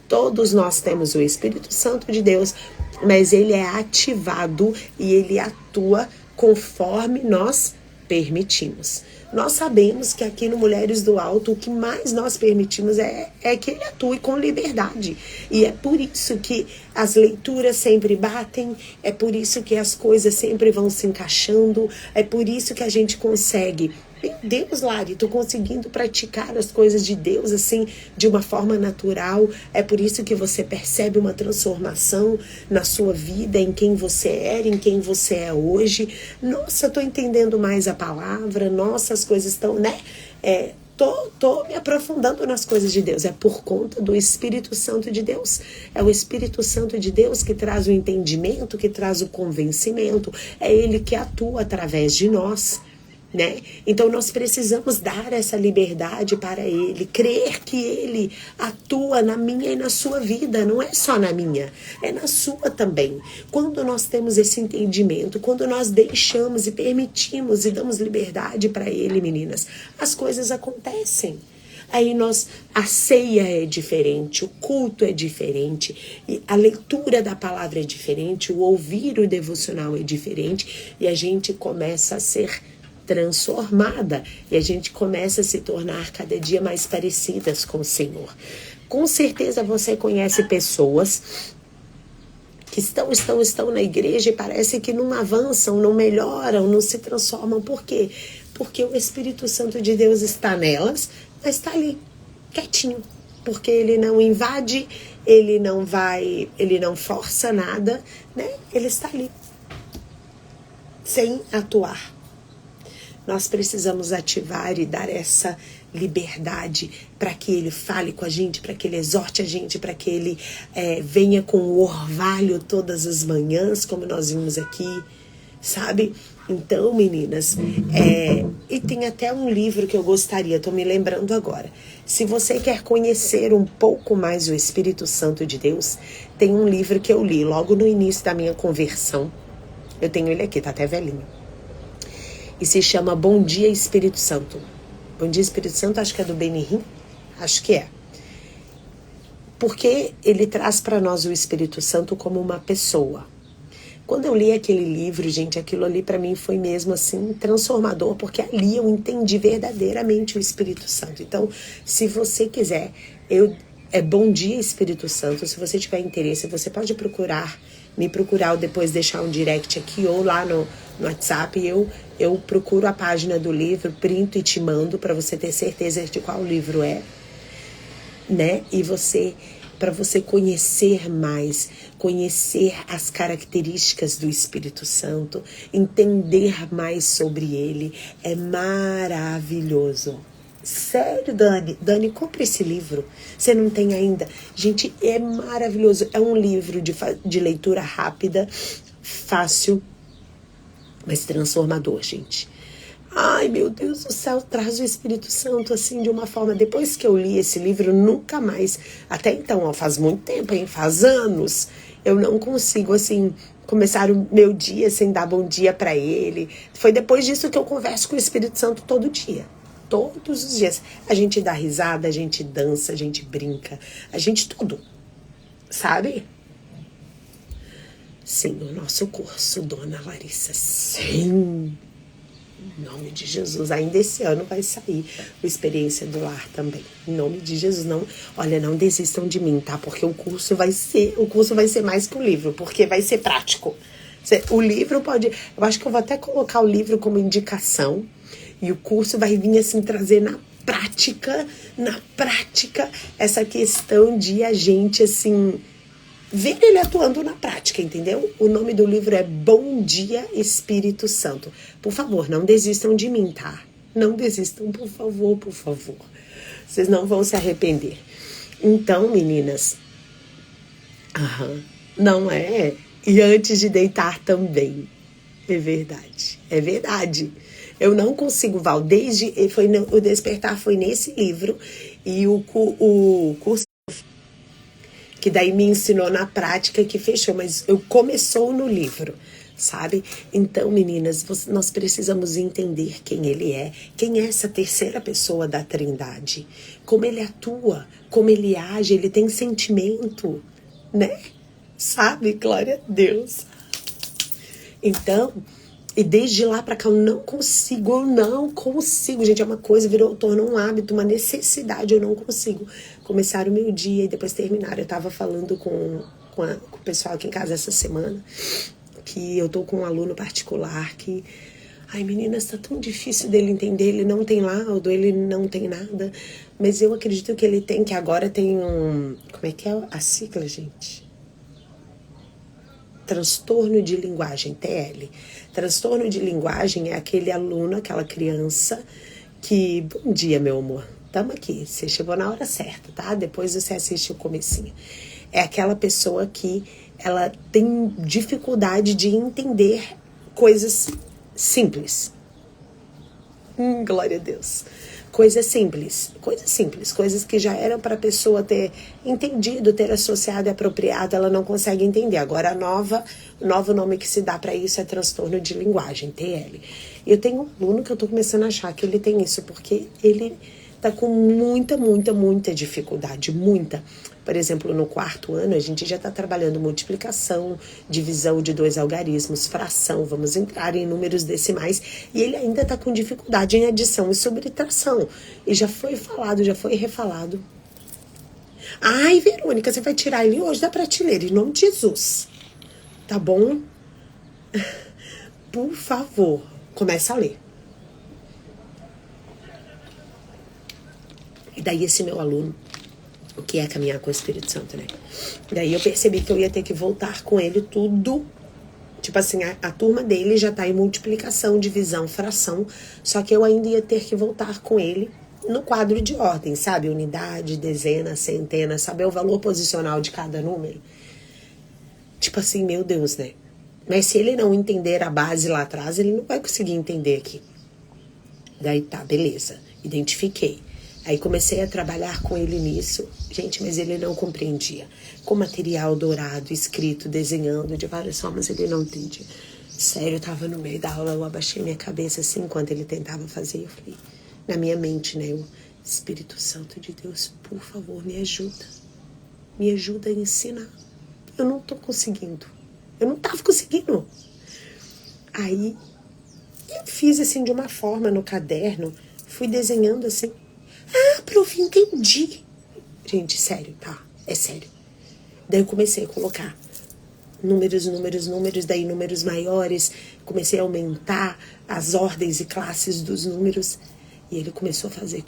Todos nós temos o Espírito Santo de Deus, mas ele é ativado e ele atua conforme nós permitimos. Nós sabemos que aqui no Mulheres do Alto, o que mais nós permitimos é que ele atue com liberdade. E é por isso que as leituras sempre batem, é por isso que as coisas sempre vão se encaixando, é por isso que a gente consegue. Meu Deus, Lari, tô conseguindo praticar as coisas de Deus assim, de uma forma natural. É por isso que você percebe uma transformação na sua vida, em quem você era, em quem você é hoje. Nossa, tô entendendo mais a palavra. Nossa, as coisas estão, né? Tô me aprofundando nas coisas de Deus. É por conta do Espírito Santo de Deus. É o Espírito Santo de Deus que traz o entendimento, que traz o convencimento. É ele que atua através de nós. né? Então nós precisamos dar essa liberdade para Ele, crer que Ele atua na minha e na sua vida, não é só na minha, é na sua também. Quando nós temos esse entendimento, quando nós deixamos e permitimos e damos liberdade para Ele, meninas, as coisas acontecem. Aí a ceia é diferente, o culto é diferente, e a leitura da palavra é diferente, o ouvir o devocional é diferente, e a gente começa a ser transformada, e a gente começa a se tornar cada dia mais parecidas com o Senhor. Com certeza você conhece pessoas que estão na igreja e parece que não avançam, não melhoram, não se transformam. Por quê? Porque o Espírito Santo de Deus está nelas, mas está ali, quietinho. Porque ele não invade, ele não força nada, né? Ele está ali, sem atuar. Nós precisamos ativar e dar essa liberdade para que Ele fale com a gente, para que Ele exorte a gente, para que Ele venha com o orvalho todas as manhãs, como nós vimos aqui, sabe? Então, meninas, e tem até um livro que eu gostaria, estou me lembrando agora. Se você quer conhecer um pouco mais o Espírito Santo de Deus, tem um livro que eu li logo no início da minha conversão. Eu tenho ele aqui, tá até velhinho. E se chama Bom Dia Espírito Santo. Bom Dia Espírito Santo, acho que é do Benihim. Acho que é. Porque ele traz para nós o Espírito Santo como uma pessoa. Quando eu li aquele livro, gente, aquilo ali para mim foi mesmo assim transformador, porque ali eu entendi verdadeiramente o Espírito Santo. Então, se você quiser, Bom Dia Espírito Santo. Se você tiver interesse, você pode me procurar ou depois deixar um direct aqui ou lá no WhatsApp. Eu procuro a página do livro, printo e te mando para você ter certeza de qual livro é, né? E para você conhecer mais, conhecer as características do Espírito Santo, entender mais sobre ele, é maravilhoso. Sério, Dani, compre esse livro. Você não tem ainda? Gente, é maravilhoso. É um livro de leitura rápida, fácil, mas transformador, gente. Ai, meu Deus do céu, traz o Espírito Santo assim de uma forma. Depois que eu li esse livro, nunca mais. Até então, faz muito tempo, hein? Faz anos. Eu não consigo, assim, começar o meu dia sem dar bom dia pra ele. Foi depois disso que eu converso com o Espírito Santo todo dia. Todos os dias. A gente dá risada, a gente dança, a gente brinca, a gente tudo. Sabe? Sim, o nosso curso, Dona Larissa. Sim. Em nome de Jesus. Ainda esse ano vai sair o Experiência do Lar também. Em nome de Jesus. Não desistam de mim, tá? Porque o curso vai ser mais que um livro, porque vai ser prático. O livro pode... Eu acho que eu vou até colocar o livro como indicação. E o curso vai vir assim trazer na prática, essa questão de a gente assim ver ele atuando na prática, entendeu? O nome do livro é Bom Dia Espírito Santo. Por favor, não desistam de mim, tá? Não desistam, por favor, por favor. Vocês não vão se arrepender. Então, meninas, não é? E antes de deitar também. É verdade, é verdade. Eu não consigo, Val, o despertar foi nesse livro e o curso que daí me ensinou na prática que fechou, mas começou no livro, sabe? Então, meninas, nós precisamos entender quem ele é, quem é essa terceira pessoa da Trindade, como ele atua, como ele age, ele tem sentimento, né? Sabe? Glória a Deus. Então... E desde lá pra cá eu não consigo, gente, é uma coisa, tornou um hábito, uma necessidade, eu não consigo começar o meu dia e depois terminar. Eu tava falando com o pessoal aqui em casa essa semana, que eu tô com um aluno particular que, ai meninas, tá tão difícil dele entender, ele não tem laudo, ele não tem nada, mas eu acredito que ele tem, que agora tem como é que é a sigla, gente? Transtorno de linguagem, TL. Transtorno de linguagem é aquele aluno, aquela criança que... Bom dia, meu amor. Tamo aqui. Você chegou na hora certa, tá? Depois você assiste o comecinho. É aquela pessoa que ela tem dificuldade de entender coisas simples. Glória a Deus. Coisas simples, coisas que já eram para a pessoa ter entendido, ter associado e apropriado, ela não consegue entender. Agora, o novo nome que se dá para isso é transtorno de linguagem, TL. Eu tenho um aluno que eu estou começando a achar que ele tem isso, porque ele tá com muita dificuldade, muita. Por exemplo, no 4º ano, a gente já está trabalhando multiplicação, divisão de 2 algarismos, fração, vamos entrar em números decimais, e ele ainda está com dificuldade em adição e subtração. E já foi falado, já foi refalado. Ai, Verônica, você vai tirar ele hoje da prateleira, em nome de Jesus. Tá bom? Por favor, começa a ler. E daí esse meu aluno, o que é caminhar com o Espírito Santo, né? Daí eu percebi que eu ia ter que voltar com ele tudo. Tipo assim, a turma dele já tá em multiplicação, divisão, fração. Só que eu ainda ia ter que voltar com ele no quadro de ordem, sabe? Unidade, dezena, centena, saber o valor posicional de cada número. Tipo assim, meu Deus, né? Mas se ele não entender a base lá atrás, ele não vai conseguir entender aqui. Daí tá, beleza. Identifiquei. Aí comecei a trabalhar com ele nisso. Gente, mas ele não compreendia. Com material dourado, escrito, desenhando, de várias formas, ele não entendia. Sério, eu tava no meio da aula, eu abaixei minha cabeça assim, enquanto ele tentava fazer. Eu falei, na minha mente, né? Eu, Espírito Santo de Deus, por favor, me ajuda. Me ajuda a ensinar. Eu não tô conseguindo. Eu não tava conseguindo. Aí, eu fiz assim, de uma forma no caderno, fui desenhando assim. Ah, prof, entendi. Gente, sério, tá? É sério. Daí eu comecei a colocar números, daí números maiores. Comecei a aumentar as ordens e classes dos números. E ele começou a fazer.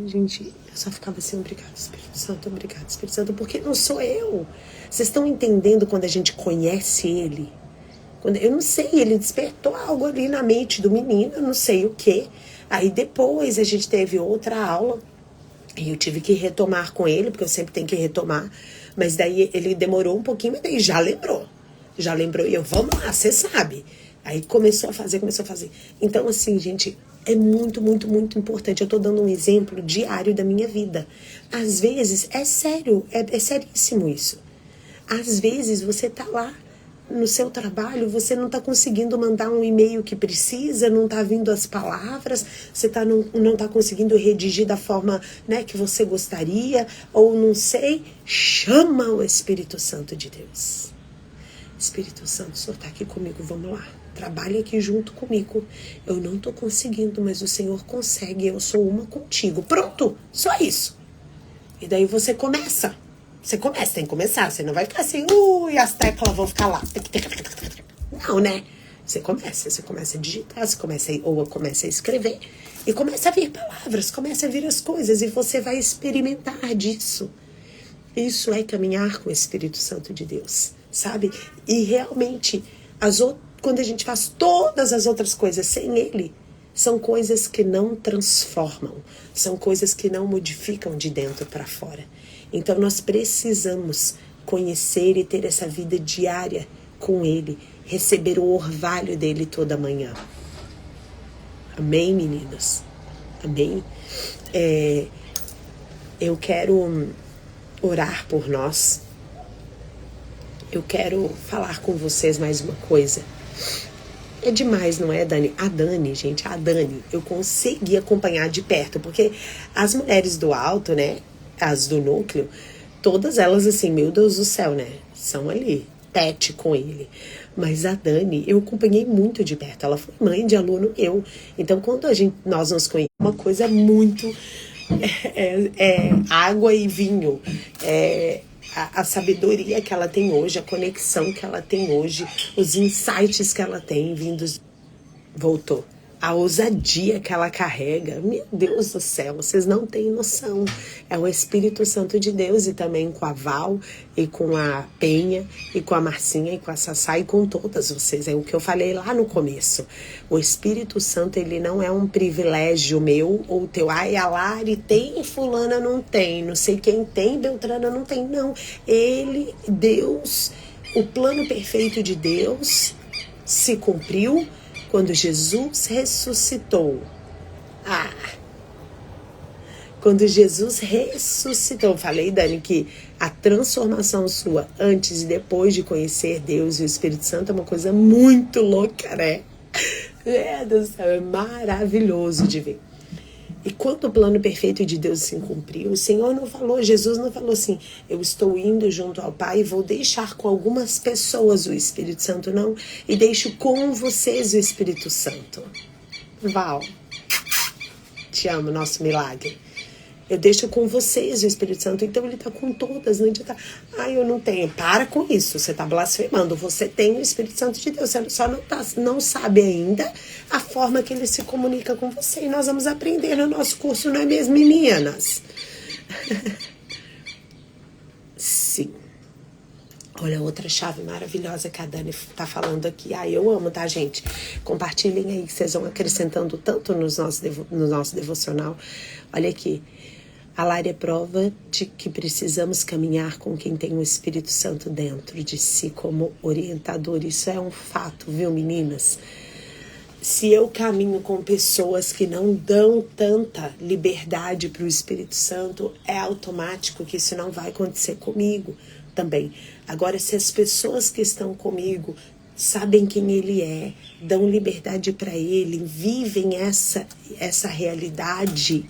Gente, eu só ficava assim, obrigado, Espírito Santo, porque não sou eu. Vocês estão entendendo quando a gente conhece ele? Eu não sei, ele despertou algo ali na mente do menino, eu não sei o quê. Aí depois a gente teve outra aula e eu tive que retomar com ele, porque eu sempre tenho que retomar. Mas daí ele demorou um pouquinho, mas daí já lembrou. E eu, vamos lá, você sabe. Aí começou a fazer. Então assim, gente, é muito importante. Eu tô dando um exemplo diário da minha vida. Às vezes, é sério, é seríssimo isso. Às vezes você tá lá no seu trabalho, você não está conseguindo mandar um e-mail que precisa, não está vindo as palavras, você não está conseguindo redigir da forma, né, que você gostaria, ou não sei, chama o Espírito Santo de Deus. Espírito Santo, o Senhor está aqui comigo, vamos lá, trabalhe aqui junto comigo. Eu não estou conseguindo, mas o Senhor consegue, eu sou uma contigo. Pronto, só isso. E daí você começa. Tem que começar. Você não vai ficar assim, as teclas vão ficar lá. Não, né? Você começa a digitar, você começa a escrever. E começa a vir palavras, começa a vir as coisas. E você vai experimentar disso. Isso é caminhar com o Espírito Santo de Deus, sabe? E realmente, quando a gente faz todas as outras coisas sem Ele, são coisas que não transformam. São coisas que não modificam de dentro para fora. Então nós precisamos conhecer e ter essa vida diária com Ele, receber o orvalho dele toda manhã. Amém, meninas? Amém? Eu quero orar por nós. Eu quero falar com vocês mais uma coisa. É demais, não é, Dani? A Dani, eu consegui acompanhar de perto, porque as mulheres do alto, né? As do núcleo, todas elas assim, meu Deus do céu, né? São ali, tete com ele. Mas a Dani, eu acompanhei muito de perto. Ela foi mãe de aluno eu. Então, quando nós nos conhecemos, uma coisa muito água e vinho. A sabedoria que ela tem hoje, a conexão que ela tem hoje, os insights que ela tem vindos. Voltou. A ousadia que ela carrega, meu Deus do céu, vocês não têm noção. É o Espírito Santo de Deus, e também com a Val, e com a Penha, e com a Marcinha, e com a Sassá, e com todas vocês. É o que eu falei lá no começo. O Espírito Santo, ele não é um privilégio meu ou teu. Ai, a Lari tem, fulana não tem, não sei quem tem, Beltrana não tem. Não, ele, Deus, o plano perfeito de Deus se cumpriu. Quando Jesus ressuscitou. Quando Jesus ressuscitou, eu falei, Dani, que a transformação sua antes e depois de conhecer Deus e o Espírito Santo é uma coisa muito louca, né? Meu Deus do céu, é maravilhoso de ver. E quando o plano perfeito de Deus se cumpriu, o Senhor não falou, Jesus não falou assim, eu estou indo junto ao Pai e vou deixar com algumas pessoas o Espírito Santo, não. E deixo com vocês o Espírito Santo. Val, te amo, nosso milagre. Eu deixo com vocês o Espírito Santo, então ele está com todas, não adianta. Eu não tenho. Para com isso, você está blasfemando. Você tem o Espírito Santo de Deus, você só não sabe ainda a forma que ele se comunica com você. E nós vamos aprender no nosso curso, não é mesmo, meninas? Sim. Olha, outra chave maravilhosa que a Dani tá falando aqui. Eu amo, tá, gente? Compartilhem aí, que vocês vão acrescentando tanto no nosso devocional. Olha aqui. A Lari é prova de que precisamos caminhar com quem tem o Espírito Santo dentro de si como orientador. Isso é um fato, viu, meninas? Se eu caminho com pessoas que não dão tanta liberdade para o Espírito Santo, é automático que isso não vai acontecer comigo também. Agora, se as pessoas que estão comigo sabem quem ele é, dão liberdade para ele, vivem essa realidade,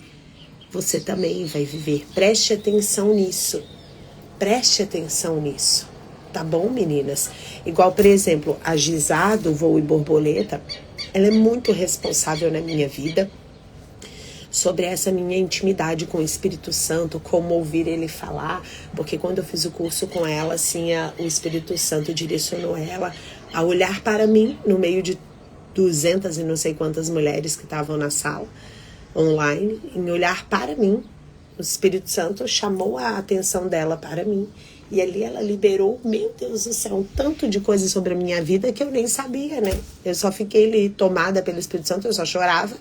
você também vai viver. Preste atenção nisso. Preste atenção nisso. Tá bom, meninas? Igual, por exemplo, a Gisá do Voo e Borboleta, ela é muito responsável na minha vida sobre essa minha intimidade com o Espírito Santo, como ouvir ele falar, porque quando eu fiz o curso com ela, assim, o Espírito Santo direcionou ela a olhar para mim, no meio de 200 e não sei quantas mulheres que estavam na sala, online, em olhar para mim. O Espírito Santo chamou a atenção dela para mim. E ali ela liberou, meu Deus do céu, um tanto de coisas sobre a minha vida que eu nem sabia, né? Eu só fiquei ali tomada pelo Espírito Santo, eu só chorava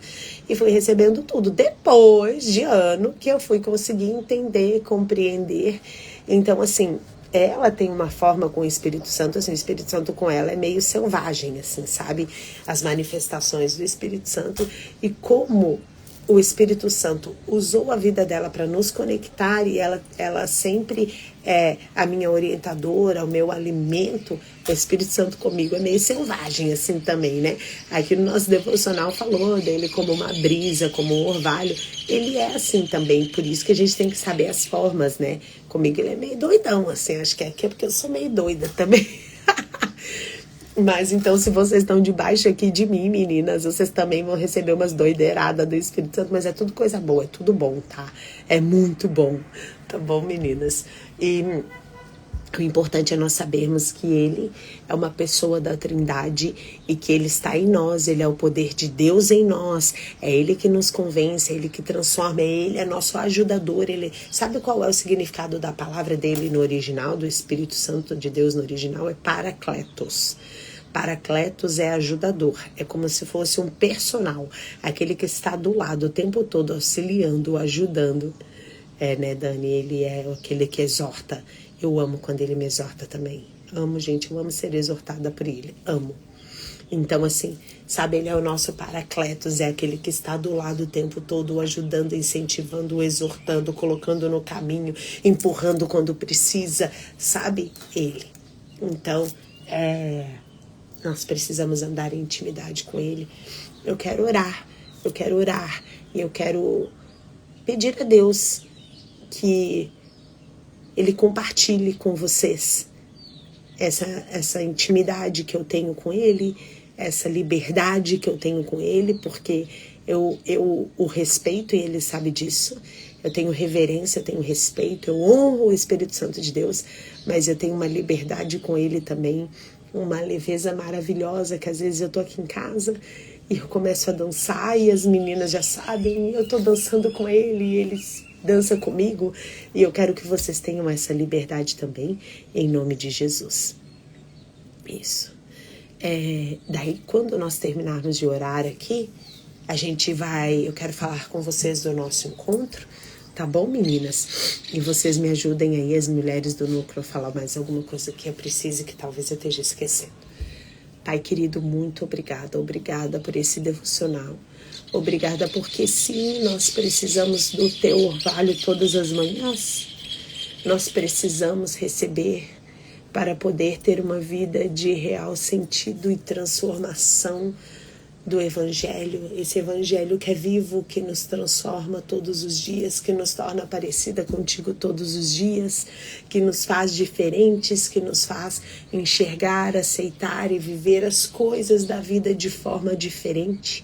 e fui recebendo tudo. Depois de ano que eu fui conseguir entender, compreender. Então, assim, ela tem uma forma com o Espírito Santo, assim, o Espírito Santo com ela é meio selvagem, assim, sabe? As manifestações do Espírito Santo e como o Espírito Santo usou a vida dela para nos conectar e ela sempre é a minha orientadora, o meu alimento. O Espírito Santo comigo é meio selvagem assim também, né? Aqui no nosso devocional falou dele como uma brisa, como um orvalho. Ele é assim também, por isso que a gente tem que saber as formas, né? Comigo ele é meio doidão, assim, acho que é porque eu sou meio doida também. Mas então, se vocês estão debaixo aqui de mim, meninas, vocês também vão receber umas doideiradas do Espírito Santo, mas é tudo coisa boa, é tudo bom, tá? É muito bom, tá bom, meninas? E o importante é nós sabermos que ele é uma pessoa da Trindade e que ele está em nós, ele é o poder de Deus em nós, é ele que nos convence, é ele que transforma, ele é nosso ajudador. Ele sabe qual é o significado da palavra dele no original, do Espírito Santo de Deus no original? É Paracletos. Paracletos é ajudador, é como se fosse um personal, aquele que está do lado o tempo todo, auxiliando, ajudando. Né, Dani? Ele é aquele que exorta. Eu amo quando ele me exorta também. Amo, gente, eu amo ser exortada por ele. Amo. Então, assim, sabe, ele é o nosso Paracletos, é aquele que está do lado o tempo todo, ajudando, incentivando, exortando, colocando no caminho, empurrando quando precisa, sabe? Ele. Então, nós precisamos andar em intimidade com ele. Eu quero orar e eu quero pedir a Deus que ele compartilhe com vocês essa intimidade que eu tenho com ele, essa liberdade que eu tenho com ele, porque eu o respeito e ele sabe disso. Eu tenho reverência, eu tenho respeito, eu honro o Espírito Santo de Deus, mas eu tenho uma liberdade com ele também, uma leveza maravilhosa, que às vezes eu tô aqui em casa e eu começo a dançar e as meninas já sabem, eu tô dançando com ele e eles dançam comigo, e eu quero que vocês tenham essa liberdade também, em nome de Jesus. Isso. Daí, quando nós terminarmos de orar aqui, eu quero falar com vocês do nosso encontro, tá bom, meninas? E vocês me ajudem aí, as mulheres do núcleo, a falar mais alguma coisa que eu precise, que talvez eu esteja esquecendo. Pai querido, muito obrigada. Obrigada por esse devocional. Obrigada porque sim, nós precisamos do teu orvalho todas as manhãs. Nós precisamos receber para poder ter uma vida de real sentido e transformação do Evangelho, esse Evangelho que é vivo, que nos transforma todos os dias, que nos torna parecida contigo todos os dias, que nos faz diferentes, que nos faz enxergar, aceitar e viver as coisas da vida de forma diferente.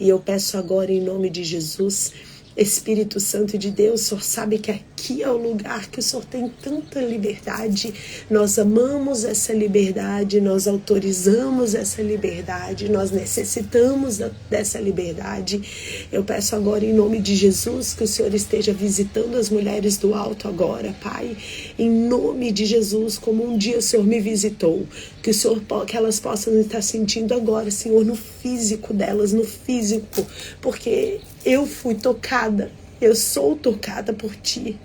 E eu peço agora em nome de Jesus, Espírito Santo de Deus, o Senhor sabe que aqui é o lugar que o Senhor tem tanta liberdade. Nós amamos essa liberdade, nós autorizamos essa liberdade, nós necessitamos dessa liberdade. Eu peço agora em nome de Jesus que o Senhor esteja visitando as mulheres do alto agora, Pai. Em nome de Jesus, como um dia o Senhor me visitou, que elas possam estar sentindo agora, Senhor, no físico delas, no físico, porque eu fui tocada, eu sou tocada por Ti,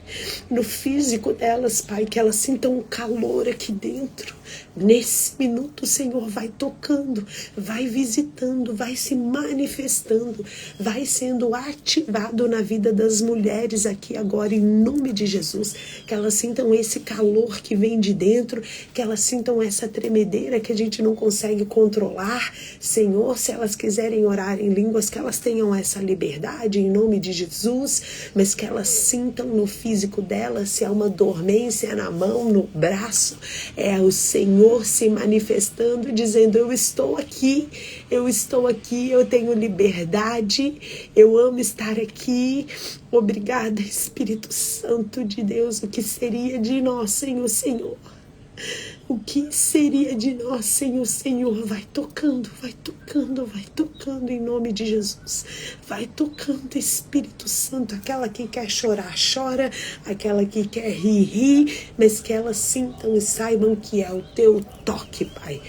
no físico delas, Pai, que elas sintam um calor aqui dentro. Nesse minuto, Senhor, vai tocando, vai visitando, vai se manifestando, vai sendo ativado na vida das mulheres aqui agora, em nome de Jesus. Que elas sintam esse calor que vem de dentro, que elas sintam essa tremedeira que a gente não consegue controlar. Senhor, se elas quiserem orar em línguas, que elas tenham essa liberdade em nome de Jesus, mas que elas sintam no físico delas, se há uma dormência na mão, no braço, é o Senhor se manifestando, dizendo: eu estou aqui, eu tenho liberdade, eu amo estar aqui. Obrigada, Espírito Santo de Deus. O que seria de nós sem o Senhor? O que seria de nós sem o Senhor? Vai tocando, vai tocando, vai tocando em nome de Jesus. Vai tocando, Espírito Santo. Aquela que quer chorar, chora. Aquela que quer rir, ri. Mas que elas sintam e saibam que é o teu toque, Pai.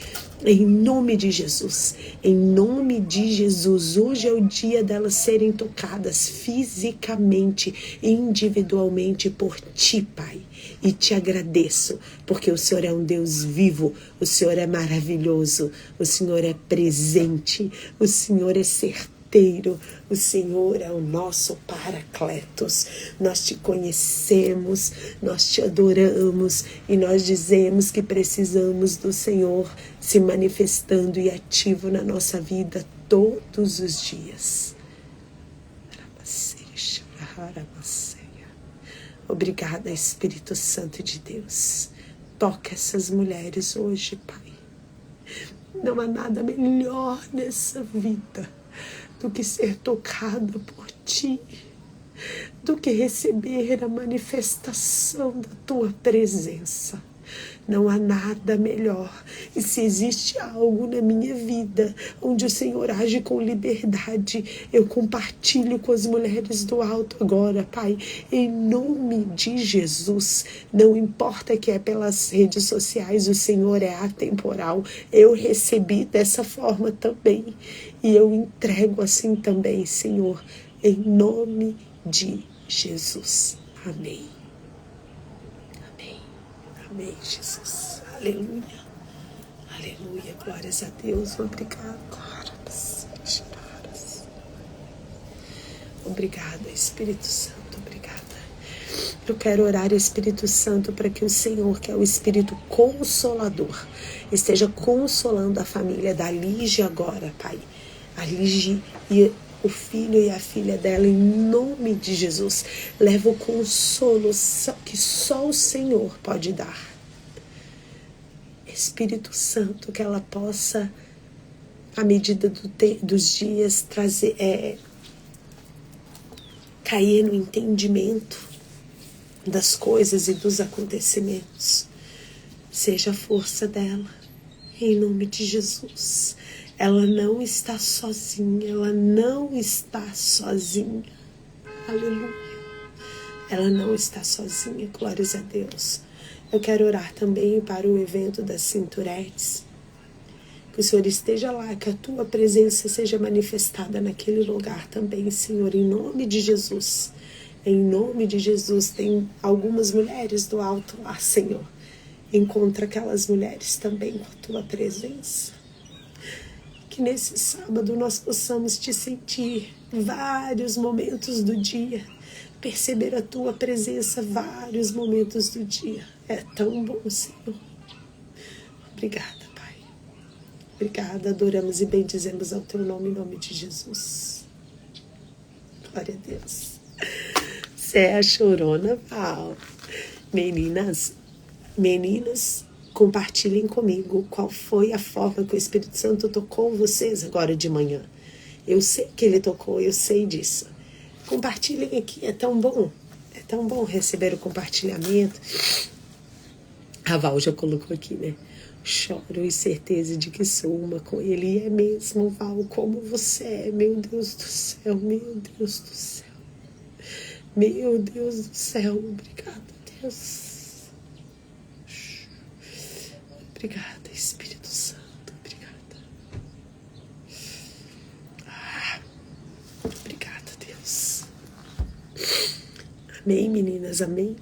Em nome de Jesus, em nome de Jesus, hoje é o dia delas serem tocadas fisicamente, individualmente por Ti, Pai. E Te agradeço, porque o Senhor é um Deus vivo, o Senhor é maravilhoso, o Senhor é presente, o Senhor é certeiro, o Senhor é o nosso Paracletos. Nós Te conhecemos, nós Te adoramos e nós dizemos que precisamos do Senhor se manifestando e ativo na nossa vida todos os dias. Obrigada, Espírito Santo de Deus. Toca essas mulheres hoje, Pai. Não há nada melhor nessa vida do que ser tocada por Ti, do que receber a manifestação da Tua presença. Não há nada melhor. E se existe algo na minha vida onde o Senhor age com liberdade, eu compartilho com as mulheres do alto agora, Pai, em nome de Jesus. Não importa que é pelas redes sociais, o Senhor é atemporal. Eu recebi dessa forma também e eu entrego assim também, Senhor, em nome de Jesus. Amém. Amém, Jesus. Aleluia. Aleluia. Glórias a Deus. Obrigada. Obrigada, Espírito Santo. Obrigada. Eu quero orar, Espírito Santo, para que o Senhor, que é o Espírito Consolador, esteja consolando a família da Lígia agora, Pai. A Lígia e o filho e a filha dela, em nome de Jesus. Leva o consolo que só o Senhor pode dar. Espírito Santo, que ela possa, à medida dos dias, trazer, cair no entendimento das coisas e dos acontecimentos. Seja a força dela, em nome de Jesus. Ela não está sozinha, ela não está sozinha. Aleluia. Ela não está sozinha, glórias a Deus. Eu quero orar também para o evento das Cinturetes. Que o Senhor esteja lá, que a Tua presença seja manifestada naquele lugar também, Senhor, em nome de Jesus. Em nome de Jesus, tem algumas mulheres do alto lá, Senhor. Encontra aquelas mulheres também com a Tua presença. Que nesse sábado nós possamos te sentir vários momentos do dia, perceber a tua presença vários momentos do dia. É tão bom, Senhor. Obrigada, Pai. Obrigada, adoramos e bendizemos ao teu nome, em nome de Jesus. Glória a Deus. Você é a chorona, Val. Meninas, compartilhem comigo qual foi a forma que o Espírito Santo tocou vocês agora de manhã. Eu sei que ele tocou, eu sei disso. Compartilhem aqui, é tão bom receber o compartilhamento. A Val já colocou aqui, né? Choro e certeza de que sou uma com ele. E é mesmo, Val, como você é, meu Deus do céu, meu Deus do céu. Meu Deus do céu, obrigada, Deus. Obrigada, Espírito Santo, obrigada. Obrigada, Deus. Amém, meninas, amém.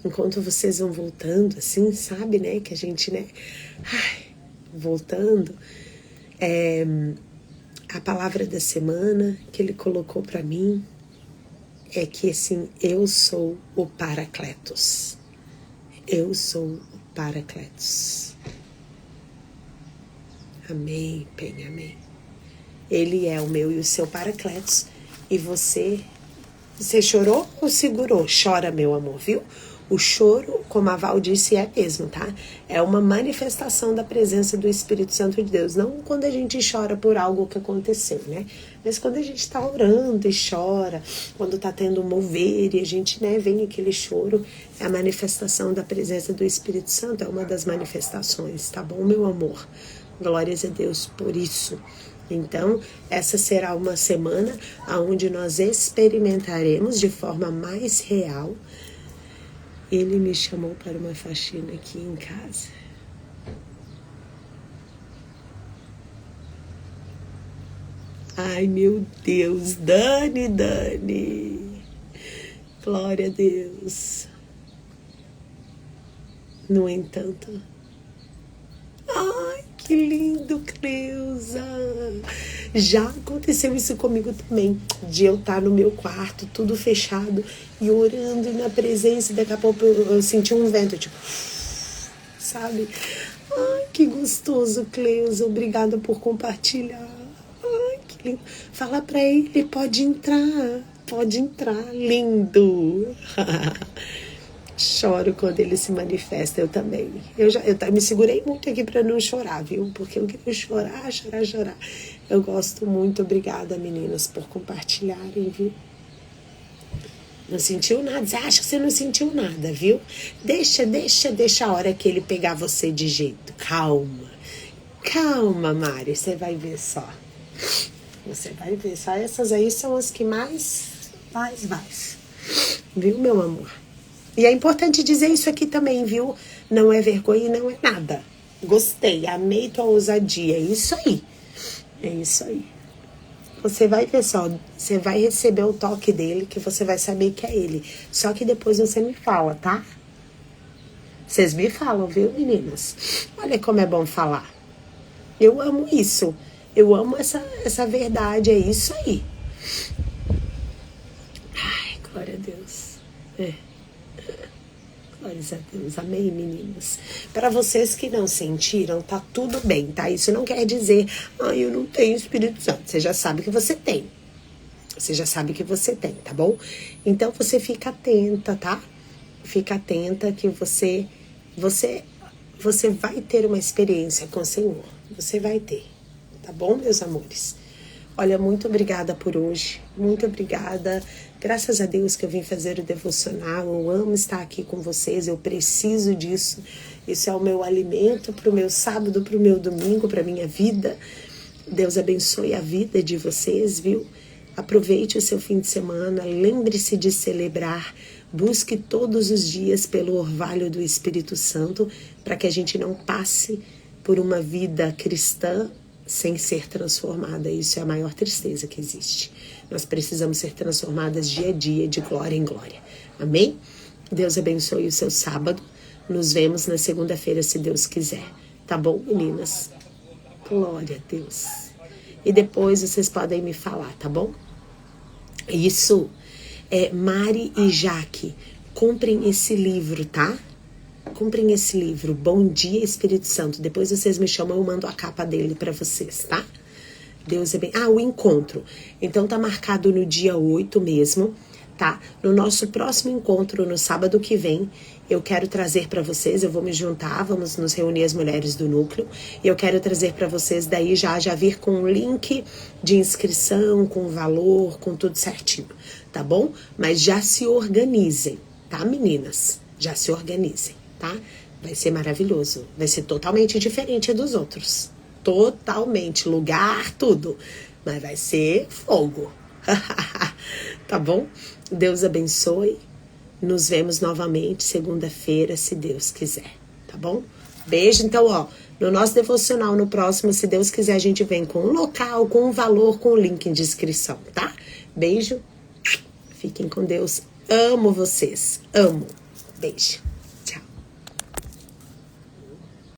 Enquanto vocês vão voltando, assim, sabe, né, que a gente, né, voltando, a palavra da semana que ele colocou para mim é que, assim, eu sou o Paracletos. Eu sou o Paracletos. Amém, Penha, amém. Ele é o meu e o seu Paracletos. E você chorou ou segurou? Chora, meu amor, viu? O choro, como a Val disse, é mesmo, tá? É uma manifestação da presença do Espírito Santo de Deus. Não quando a gente chora por algo que aconteceu, né? Mas quando a gente tá orando e chora, quando tá tendo um mover e a gente, né, vem aquele choro, é a manifestação da presença do Espírito Santo, é uma das manifestações, tá bom, meu amor? Glórias a Deus por isso. Então, essa será uma semana onde nós experimentaremos de forma mais real. Ele me chamou para uma faxina aqui em casa. Ai, meu Deus, Dani. Glória a Deus. No entanto, ai, que lindo, Cleusa. Já aconteceu isso comigo também, de eu estar no meu quarto, tudo fechado, e orando na presença, e daqui a pouco eu senti um vento, tipo, sabe? Ai, que gostoso, Cleusa, obrigada por compartilhar. Ai, que lindo. Fala pra ele, pode entrar, lindo. Choro quando ele se manifesta, eu também. Eu me segurei muito aqui para não chorar, viu? Porque eu queria chorar. Eu gosto muito, obrigada, meninas, por compartilharem, viu? Não sentiu nada? Você acha que você não sentiu nada, viu? Deixa a hora que ele pegar você de jeito. Calma, Mari, você vai ver só. Você vai ver só. Essas aí são as que mais. Viu, meu amor? E é importante dizer isso aqui também, viu? Não é vergonha e não é nada. Gostei, amei tua ousadia. É isso aí. Você vai ver só, você vai receber o toque dele, que você vai saber que é ele. Só que depois você me fala, tá? Vocês me falam, viu, meninas? Olha como é bom falar. Eu amo isso. Eu amo essa verdade, é isso aí. Ai, glória a Deus. Glórias a Deus, amém, meninas. Para vocês que não sentiram, tá tudo bem, tá? Isso não quer dizer, eu não tenho Espírito Santo. Você já sabe que você tem. Tá bom? Então você fica atenta, tá? Fica atenta que você vai ter uma experiência com o Senhor. Você vai ter, tá bom, meus amores? Olha, muito obrigada por hoje, muito obrigada. Graças a Deus que eu vim fazer o devocional, eu amo estar aqui com vocês, eu preciso disso. Isso é o meu alimento para o meu sábado, para o meu domingo, para a minha vida. Deus abençoe a vida de vocês, viu? Aproveite o seu fim de semana, lembre-se de celebrar, busque todos os dias pelo orvalho do Espírito Santo, para que a gente não passe por uma vida cristã sem ser transformada. Isso é a maior tristeza que existe. Nós precisamos ser transformadas dia a dia, de glória em glória. Amém? Deus abençoe o seu sábado. Nos vemos na segunda-feira, se Deus quiser. Tá bom, meninas? Glória a Deus. e depois vocês podem me falar, tá bom? Isso. Mari e Jaque, comprem esse livro, tá? Comprem esse livro, Bom Dia Espírito Santo. Depois vocês me chamam, eu mando a capa dele pra vocês, tá? Deus é bem... o encontro. Então tá marcado no dia 8 mesmo, tá? No nosso próximo encontro, no sábado que vem, eu quero trazer pra vocês, eu vou me juntar, vamos nos reunir as mulheres do núcleo, e eu quero trazer pra vocês daí já vir com um link de inscrição, com valor, com tudo certinho, tá bom? Mas já se organizem, tá, meninas? Já se organizem, tá? Vai ser maravilhoso, vai ser totalmente diferente dos outros. Totalmente, lugar, tudo. Mas vai ser fogo. Tá bom? Deus abençoe. Nos vemos novamente segunda-feira, se Deus quiser. Tá bom? Beijo. Então, no nosso devocional, no próximo, se Deus quiser, a gente vem com um local, com um valor, com um link de inscrição, tá? Beijo. Fiquem com Deus. Amo vocês. Amo. Beijo.